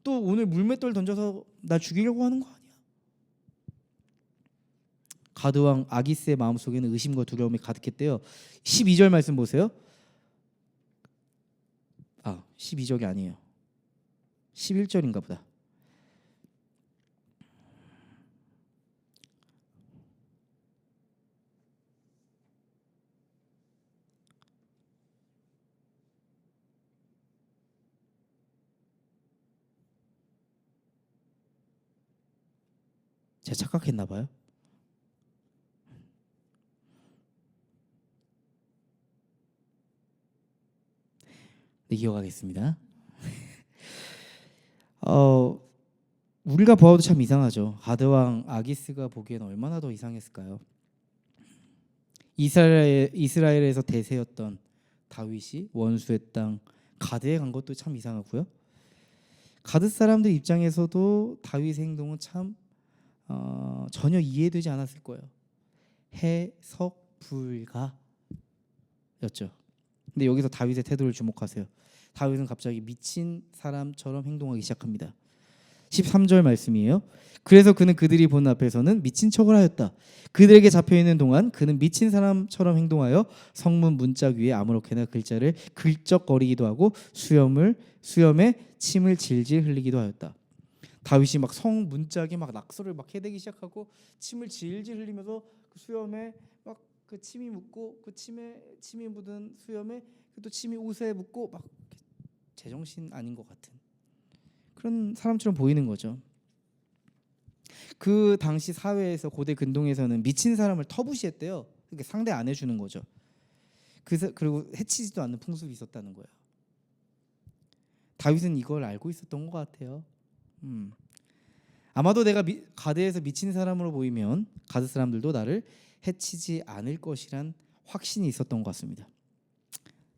또 오늘 물맷돌 던져서 나 죽이려고 하는 거 아니야? 가드 왕 아기스의 마음속에는 의심과 두려움이 가득했대요. 12절 말씀 보세요. 12절이 아니에요. 11절인가 보다. 제가 착각했나 봐요. 네, 이어가겠습니다. 우리가 보아도 참 이상하죠. 가드 왕 아기스가 보기에는 얼마나 더 이상했을까요? 이스라엘에서 대세였던 다윗이 원수의 땅 가드에 간 것도 참 이상하고요. 가드 사람들 입장에서도 다윗의 행동은 참 전혀 이해되지 않았을 거예요. 해석 불가였죠. 근데 여기서 다윗의 태도를 주목하세요. 다윗은 갑자기 미친 사람처럼 행동하기 시작합니다. 13절 말씀이에요. 그래서 그는 그들이 보는 앞에서는 미친 척을 하였다. 그들에게 잡혀있는 동안 그는 미친 사람처럼 행동하여 성문 문짝 위에 아무렇게나 글자를 긁적거리기도 하고 수염에 침을 질질 흘리기도 하였다. 다윗이 막 성 문짝에 막 낙서를 막 해대기 시작하고 침을 질질 흘리면서 그 수염에 막 그 침이 묻고 그 침이 묻은 수염에 또 침이 옷에 묻고 막 제정신 아닌 것 같은 그런 사람처럼 보이는 거죠. 그 당시 사회에서 고대 근동에서는 미친 사람을 터부시했대요. 그게 상대 안 해주는 거죠. 그리고 해치지도 않는 풍습이 있었다는 거예요. 다윗은 이걸 알고 있었던 것 같아요. 아마도 내가 가드에서 미친 사람으로 보이면 가드 사람들도 나를 해치지 않을 것이란 확신이 있었던 것 같습니다.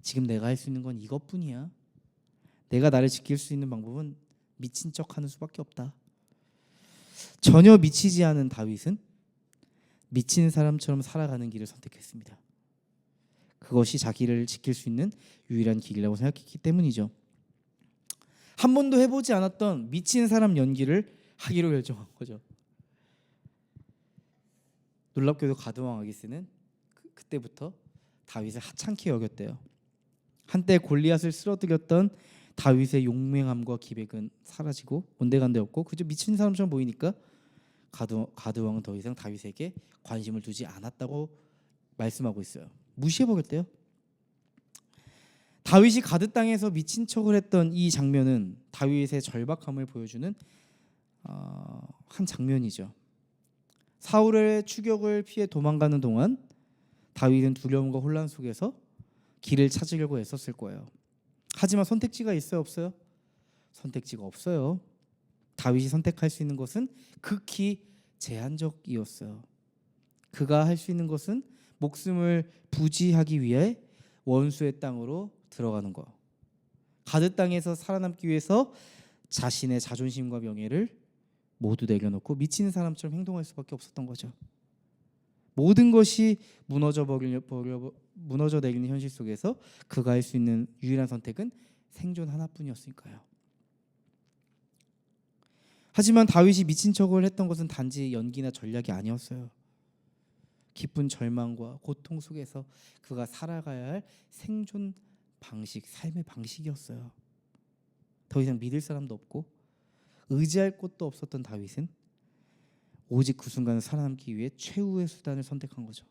지금 내가 할 수 있는 건 이것뿐이야. 내가 나를 지킬 수 있는 방법은 미친 척하는 수밖에 없다. 전혀 미치지 않은 다윗은 미친 사람처럼 살아가는 길을 선택했습니다. 그것이 자기를 지킬 수 있는 유일한 길이라고 생각했기 때문이죠. 한 번도 해보지 않았던 미친 사람 연기를 하기로 결정한 거죠. 놀랍게도 가드왕 아기스는 그때부터 다윗을 하찮게 여겼대요. 한때 골리앗을 쓰러뜨렸던 다윗의 용맹함과 기백은 사라지고 온데간데 없고 그저 미친 사람처럼 보이니까 가드왕은 더 이상 다윗에게 관심을 두지 않았다고 말씀하고 있어요. 무시해버렸대요. 다윗이 가드 땅에서 미친 척을 했던 이 장면은 다윗의 절박함을 보여주는 한 장면이죠. 사울의 추격을 피해 도망가는 동안 다윗은 두려움과 혼란 속에서 길을 찾으려고 애썼을 거예요. 하지만 선택지가 있어요, 없어요? 선택지가 없어요. 다윗이 선택할 수 있는 것은 극히 제한적이었어요. 그가 할 수 있는 것은 목숨을 부지하기 위해 원수의 땅으로 들어가는 거. 가드 땅에서 살아남기 위해서 자신의 자존심과 명예를 모두 내려놓고 미친 사람처럼 행동할 수밖에 없었던 거죠. 모든 것이 무너져 내리는 현실 속에서 그가 할 수 있는 유일한 선택은 생존 하나뿐이었으니까요. 하지만 다윗이 미친 척을 했던 것은 단지 연기나 전략이 아니었어요. 깊은 절망과 고통 속에서 그가 살아가야 할 생존 방식, 삶의 방식이었어요. 더 이상 믿을 사람도 없고 의지할 곳도 없었던 다윗은 오직 그 순간을 살아남기 위해 최후의 수단을 선택한 거죠.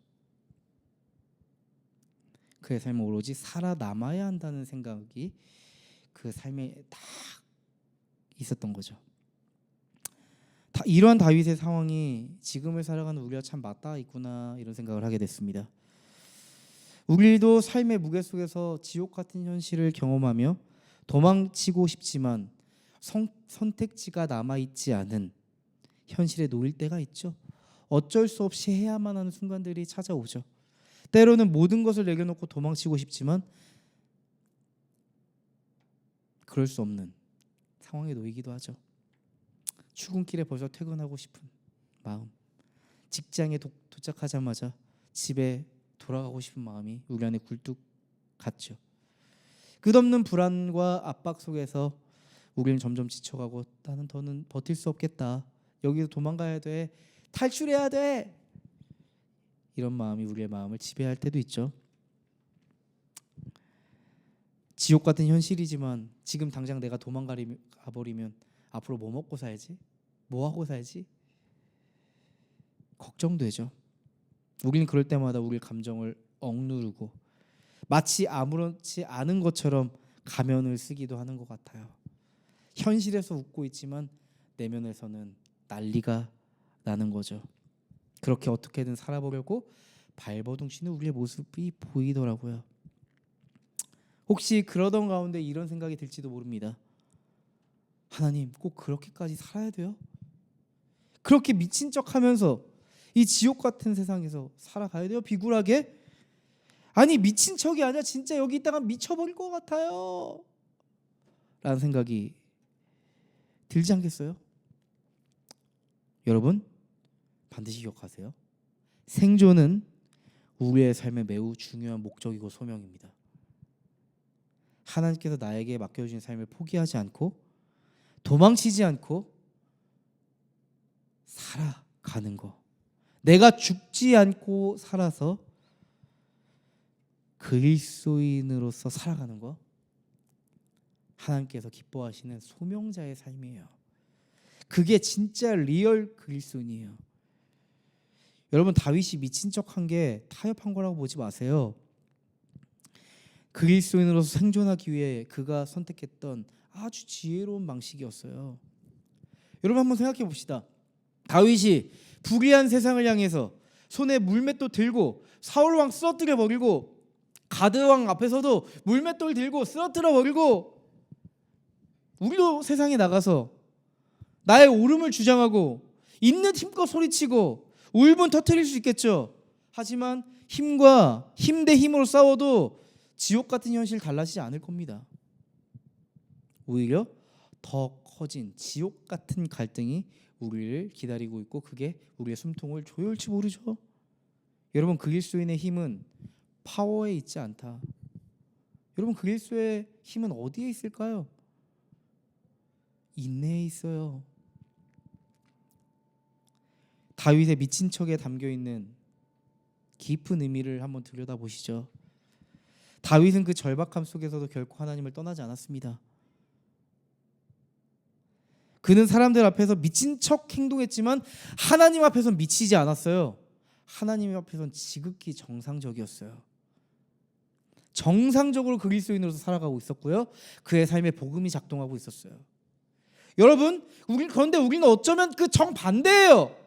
그의 삶은 오로지 살아남아야 한다는 생각이 그 삶에 딱 있었던 거죠. 이러한 다윗의 상황이 지금을 살아가는 우리와 참 맞닿아 있구나 이런 생각을 하게 됐습니다. 우리도 삶의 무게 속에서 지옥 같은 현실을 경험하며 도망치고 싶지만 선택지가 남아있지 않은 현실에 놓일 때가 있죠. 어쩔 수 없이 해야만 하는 순간들이 찾아오죠. 때로는 모든 것을 내려놓고 도망치고 싶지만 그럴 수 없는 상황에 놓이기도 하죠. 출근길에 벌써 퇴근하고 싶은 마음, 직장에 도착하자마자 집에 돌아가고 싶은 마음이 우리 안에 굴뚝 같죠. 끝없는 불안과 압박 속에서 우리는 점점 지쳐가고 나는 더는 버틸 수 없겠다. 여기서 도망가야 돼. 탈출해야 돼. 이런 마음이 우리의 마음을 지배할 때도 있죠. 지옥 같은 현실이지만 지금 당장 내가 도망가버리면 앞으로 뭐 먹고 살지? 뭐 하고 살지? 걱정되죠. 우리는 그럴 때마다 우리의 감정을 억누르고 마치 아무렇지 않은 것처럼 가면을 쓰기도 하는 것 같아요. 현실에서 웃고 있지만 내면에서는 난리가 나는 거죠. 그렇게 어떻게든 살아보려고 발버둥치는 우리의 모습이 보이더라고요. 혹시 그러던 가운데 이런 생각이 들지도 모릅니다. 하나님, 꼭 그렇게까지 살아야 돼요? 그렇게 미친 척하면서 이 지옥 같은 세상에서 살아가야 돼요? 비굴하게? 아니, 미친 척이 아니라 진짜 여기 있다가 미쳐버릴 것 같아요 라는 생각이 들지 않겠어요? 여러분, 반드시 기억하세요. 생존은 우리의 삶의 매우 중요한 목적이고 소명입니다. 하나님께서 나에게 맡겨주신 삶을 포기하지 않고 도망치지 않고 살아가는 거, 내가 죽지 않고 살아서 그리스도인으로서 살아가는 거, 하나님께서 기뻐하시는 소명자의 삶이에요. 그게 진짜 리얼 그리스도인이에요. 여러분, 다윗이 미친 척한 게 타협한 거라고 보지 마세요. 그리스도인으로서 생존하기 위해 그가 선택했던 아주 지혜로운 방식이었어요. 여러분, 한번 생각해 봅시다. 다윗이 불의한 세상을 향해서 손에 물맷돌 들고 사울 왕 쓰러뜨려 버리고 가드 왕 앞에서도 물맷돌 들고 쓰러뜨려 버리고, 우리도 세상에 나가서 나의 옳음을 주장하고 있는 힘껏 소리치고 울분 터뜨릴 수 있겠죠. 하지만 힘 대 힘으로 싸워도 지옥 같은 현실 달라지지 않을 겁니다. 오히려 더 커진 지옥 같은 갈등이 우리를 기다리고 있고 그게 우리의 숨통을 조여올지 모르죠. 여러분, 그리스도인의 힘은 파워에 있지 않다. 여러분, 그리스도의 힘은 어디에 있을까요? 인내에 있어요. 다윗의 미친 척에 담겨 있는 깊은 의미를 한번 들여다보시죠. 다윗은 그 절박함 속에서도 결코 하나님을 떠나지 않았습니다. 그는 사람들 앞에서 미친 척 행동했지만 하나님 앞에서는 미치지 않았어요. 하나님 앞에서는 지극히 정상적이었어요. 정상적으로 그리스도인으로서 살아가고 있었고요. 그의 삶에 복음이 작동하고 있었어요. 여러분, 그런데 우리는 어쩌면 그 정반대예요.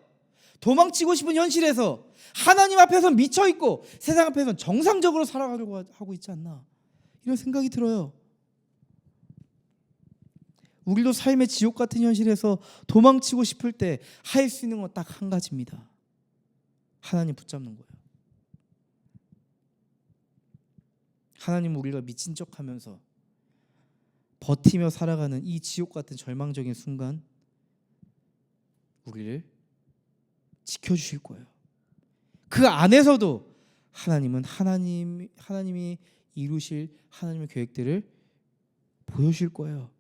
도망치고 싶은 현실에서 하나님 앞에서는 미쳐있고 세상 앞에서는 정상적으로 살아가려고 하고 있지 않나, 이런 생각이 들어요. 우리도 삶의 지옥 같은 현실에서 도망치고 싶을 때 할 수 있는 건 딱 한 가지입니다. 하나님 붙잡는 거예요. 하나님, 우리가 미친 척하면서 버티며 살아가는 이 지옥 같은 절망적인 순간 우리를 지켜주실 거예요. 그 안에서도 하나님은 하나님이 이루실 하나님의 계획들을 보여주실 거예요.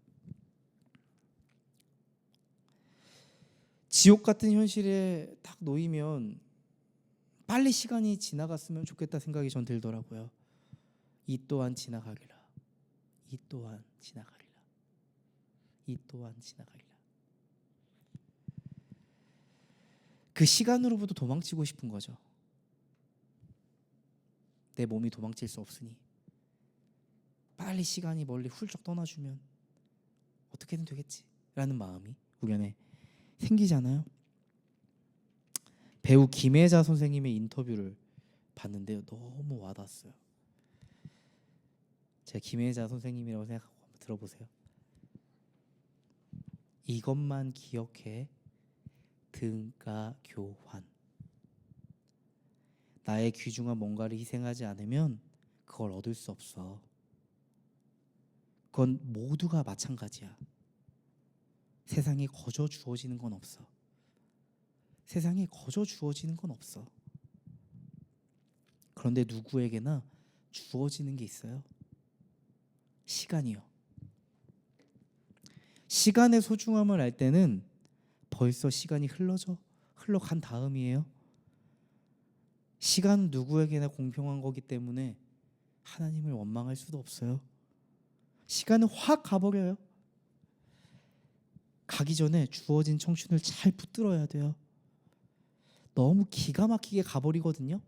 지옥 같은 현실에 딱 놓이면 빨리 시간이 지나갔으면 좋겠다 생각이 전 들더라고요. 이 또한 지나가리라. 이 또한 지나가리라. 이 또한 지나가리라. 그 시간으로부터 도망치고 싶은 거죠. 내 몸이 도망칠 수 없으니 빨리 시간이 멀리 훌쩍 떠나주면 어떻게든 되겠지라는 마음이 우리 안에 생기잖아요. 배우 김혜자 선생님의 인터뷰를 봤는데요, 너무 와닿았어요. 제가 김혜자 선생님이라고 생각하고 한번 들어보세요. 이것만 기억해. 등가 교환. 나의 귀중한 뭔가를 희생하지 않으면 그걸 얻을 수 없어. 그건 모두가 마찬가지야. 세상에 거저 주어지는 건 없어. 세상에 거저 주어지는 건 없어. 그런데 누구에게나 주어지는 게 있어요. 시간이요. 시간의 소중함을 알 때는 벌써 시간이 흘러간 다음이에요. 시간은 누구에게나 공평한 거기 때문에 하나님을 원망할 수도 없어요. 시간은 확 가버려요. 가기 전에 주어진 청춘을 잘 붙들어야 돼요. 너무 기가 막히게 가버리거든요.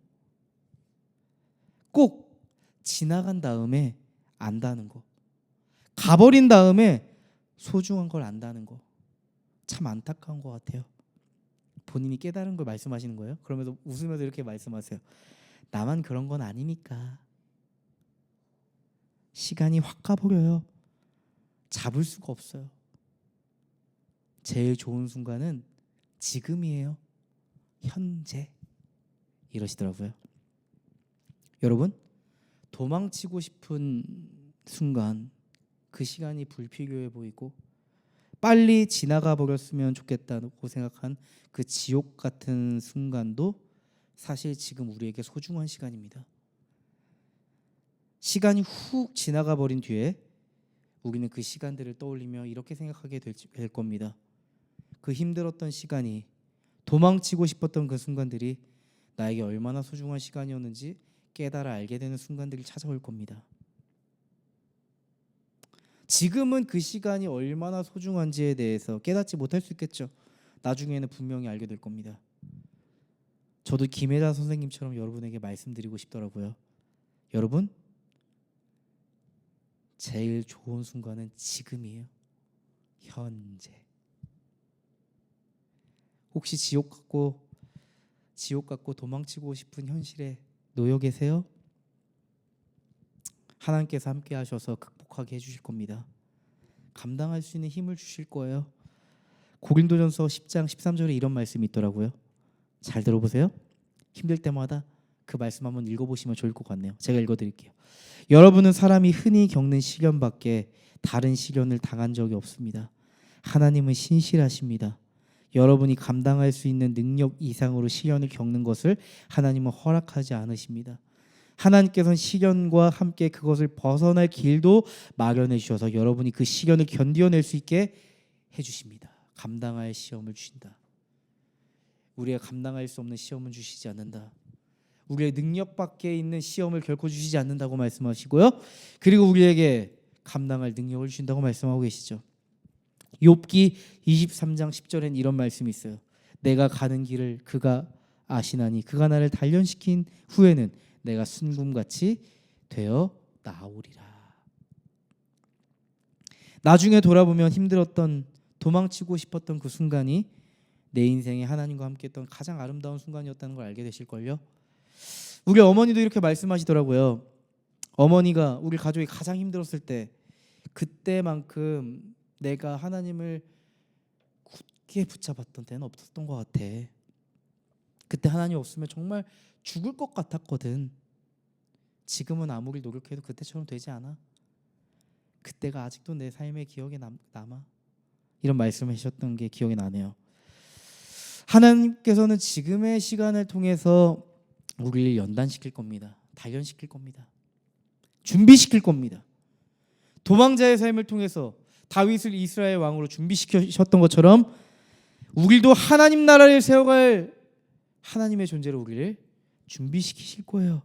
꼭 지나간 다음에 안다는 거, 가버린 다음에 소중한 걸 안다는 거, 참 안타까운 것 같아요. 본인이 깨달은 걸 말씀하시는 거예요. 그러면서 웃으면서 이렇게 말씀하세요. 나만 그런 건 아니니까. 시간이 확 가버려요. 잡을 수가 없어요. 제일 좋은 순간은 지금이에요. 현재. 이러시더라고요. 여러분, 도망치고 싶은 순간, 그 시간이 불필요해 보이고 빨리 지나가 버렸으면 좋겠다고 생각한 그 지옥 같은 순간도 사실 지금 우리에게 소중한 시간입니다. 시간이 훅 지나가 버린 뒤에 우리는 그 시간들을 떠올리며 이렇게 생각하게 될 겁니다. 그 힘들었던 시간이, 도망치고 싶었던 그 순간들이 나에게 얼마나 소중한 시간이었는지 깨달아 알게 되는 순간들이 찾아올 겁니다. 지금은 그 시간이 얼마나 소중한지에 대해서 깨닫지 못할 수 있겠죠. 나중에는 분명히 알게 될 겁니다. 저도 김혜자 선생님처럼 여러분에게 말씀드리고 싶더라고요. 여러분, 제일 좋은 순간은 지금이에요. 현재. 혹시 지옥 같고 도망치고 싶은 현실에 놓여 계세요? 하나님께서 함께 하셔서 극복하게 해주실 겁니다. 감당할 수 있는 힘을 주실 거예요. 고린도전서 10장 13절에 이런 말씀이 있더라고요. 잘 들어보세요. 힘들 때마다 그 말씀 한번 읽어보시면 좋을 것 같네요. 제가 읽어드릴게요. 여러분은 사람이 흔히 겪는 시련밖에 다른 시련을 당한 적이 없습니다. 하나님은 신실하십니다. 여러분이 감당할 수 있는 능력 이상으로 시련을 겪는 것을 하나님은 허락하지 않으십니다. 하나님께서는 시련과 함께 그것을 벗어날 길도 마련해 주셔서 여러분이 그 시련을 견뎌낼 수 있게 해주십니다. 감당할 시험을 주신다. 우리가 감당할 수 없는 시험은 주시지 않는다. 우리의 능력 밖에 있는 시험을 결코 주시지 않는다고 말씀하시고요. 그리고 우리에게 감당할 능력을 주신다고 말씀하고 계시죠. 욥기 23장 10절엔 이런 말씀이 있어요. 내가 가는 길을 그가 아시나니 그가 나를 단련시킨 후에는 내가 순금같이 되어 나오리라. 나중에 돌아보면 힘들었던, 도망치고 싶었던 그 순간이 내 인생에 하나님과 함께했던 가장 아름다운 순간이었다는 걸 알게 되실걸요. 우리 어머니도 이렇게 말씀하시더라고요. 어머니가 우리 가족이 가장 힘들었을 때, 그때만큼 내가 하나님을 굳게 붙잡았던 때는 없었던 것 같아. 그때 하나님 없으면 정말 죽을 것 같았거든. 지금은 아무리 노력해도 그때처럼 되지 않아. 그때가 아직도 내 삶의 기억에 남아. 이런 말씀을 하셨던 게 기억이 나네요. 하나님께서는 지금의 시간을 통해서 우리를 연단시킬 겁니다. 단련시킬 겁니다. 준비시킬 겁니다. 도망자의 삶을 통해서 다윗을 이스라엘 왕으로 준비시키셨던 것처럼 우리도 하나님 나라를 세워갈 하나님의 존재로 우리를 준비시키실 거예요.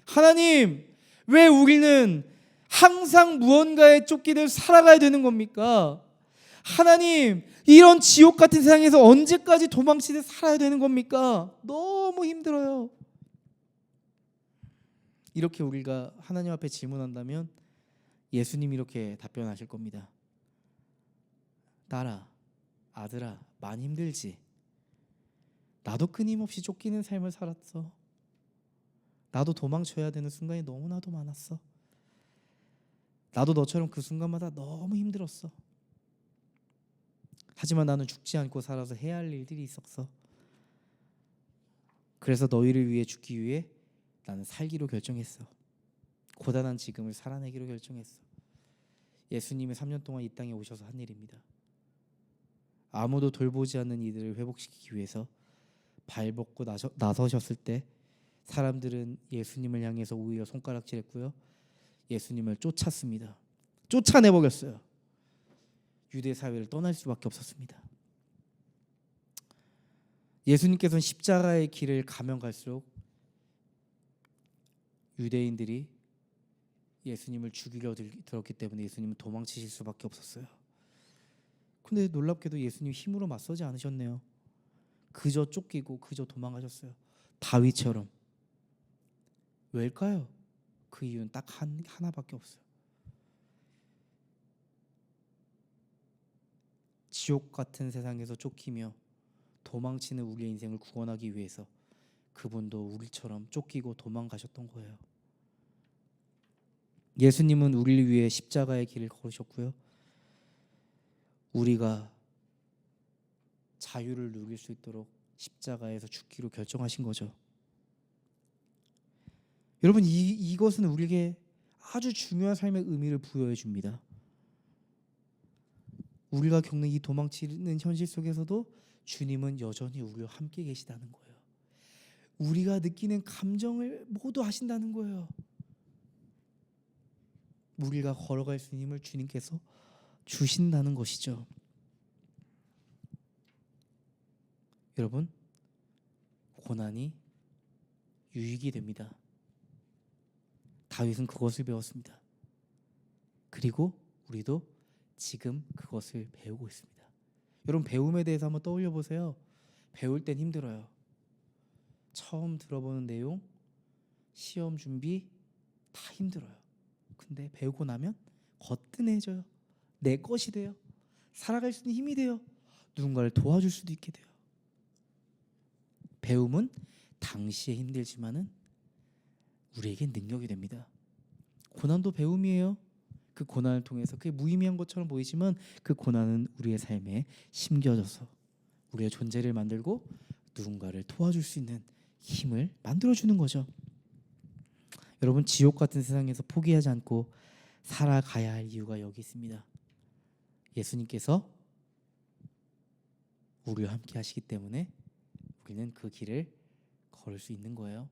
하나님, 왜 우리는 항상 무언가에 쫓기듯 살아가야 되는 겁니까? 하나님, 이런 지옥 같은 세상에서 언제까지 도망치듯 살아야 되는 겁니까? 너무 힘들어요. 이렇게 우리가 하나님 앞에 질문한다면 예수님이 이렇게 답변하실 겁니다. 딸아, 아들아, 많이 힘들지? 나도 끊임없이 쫓기는 삶을 살았어. 나도 도망쳐야 되는 순간이 너무나도 많았어. 나도 너처럼 그 순간마다 너무 힘들었어. 하지만 나는 죽지 않고 살아서 해야 할 일들이 있었어. 그래서 너희를 위해 죽기 위해 나는 살기로 결정했어. 고단한 지금을 살아내기로 결정했어. 예수님이 3년 동안 이 땅에 오셔서 한 일입니다. 아무도 돌보지 않는 이들을 회복시키기 위해서 발벗고 나서셨을 때 사람들은 예수님을 향해서 오히려 손가락질했고요. 예수님을 쫓았습니다. 쫓아내버렸어요. 유대 사회를 떠날 수밖에 없었습니다. 예수님께서는 십자가의 길을 가면 갈수록 유대인들이 예수님을 죽이려 들었기 때문에 예수님은 도망치실 수밖에 없었어요. 근데 놀랍게도 예수님 힘으로 맞서지 않으셨네요. 그저 쫓기고 그저 도망가셨어요. 다윗처럼. 왜일까요? 그 이유는 딱 하나밖에 없어요. 지옥 같은 세상에서 쫓기며 도망치는 우리의 인생을 구원하기 위해서 그분도 우리처럼 쫓기고 도망가셨던 거예요. 예수님은 우리를 위해 십자가의 길을 걸으셨고요. 우리가 자유를 누릴 수 있도록 십자가에서 죽기로 결정하신 거죠. 여러분, 이것은 우리에게 아주 중요한 삶의 의미를 부여해 줍니다. 우리가 겪는 이 도망치는 현실 속에서도 주님은 여전히 우리와 함께 계시다는 거예요. 우리가 느끼는 감정을 모두 아신다는 거예요. 우리가 걸어갈 수 있는 힘을 주님께서 주신다는 것이죠. 여러분, 고난이 유익이 됩니다. 다윗은 그것을 배웠습니다. 그리고 우리도 지금 그것을 배우고 있습니다. 여러분, 배움에 대해서 한번 떠올려 보세요. 배울 땐 힘들어요. 처음 들어보는 내용, 시험 준비 다 힘들어요. 근데 배우고 나면 거뜬해져요. 내 것이 돼요. 살아갈 수 있는 힘이 돼요. 누군가를 도와줄 수도 있게 돼요. 배움은 당시에 힘들지만은 우리에겐 능력이 됩니다. 고난도 배움이에요. 그 고난을 통해서 그게 무의미한 것처럼 보이지만 그 고난은 우리의 삶에 심겨져서 우리의 존재를 만들고 누군가를 도와줄 수 있는 힘을 만들어주는 거죠. 여러분, 지옥 같은 세상에서 포기하지 않고 살아가야 할 이유가 여기 있습니다. 예수님께서 우리와 함께 하시기 때문에 우리는 그 길을 걸을 수 있는 거예요.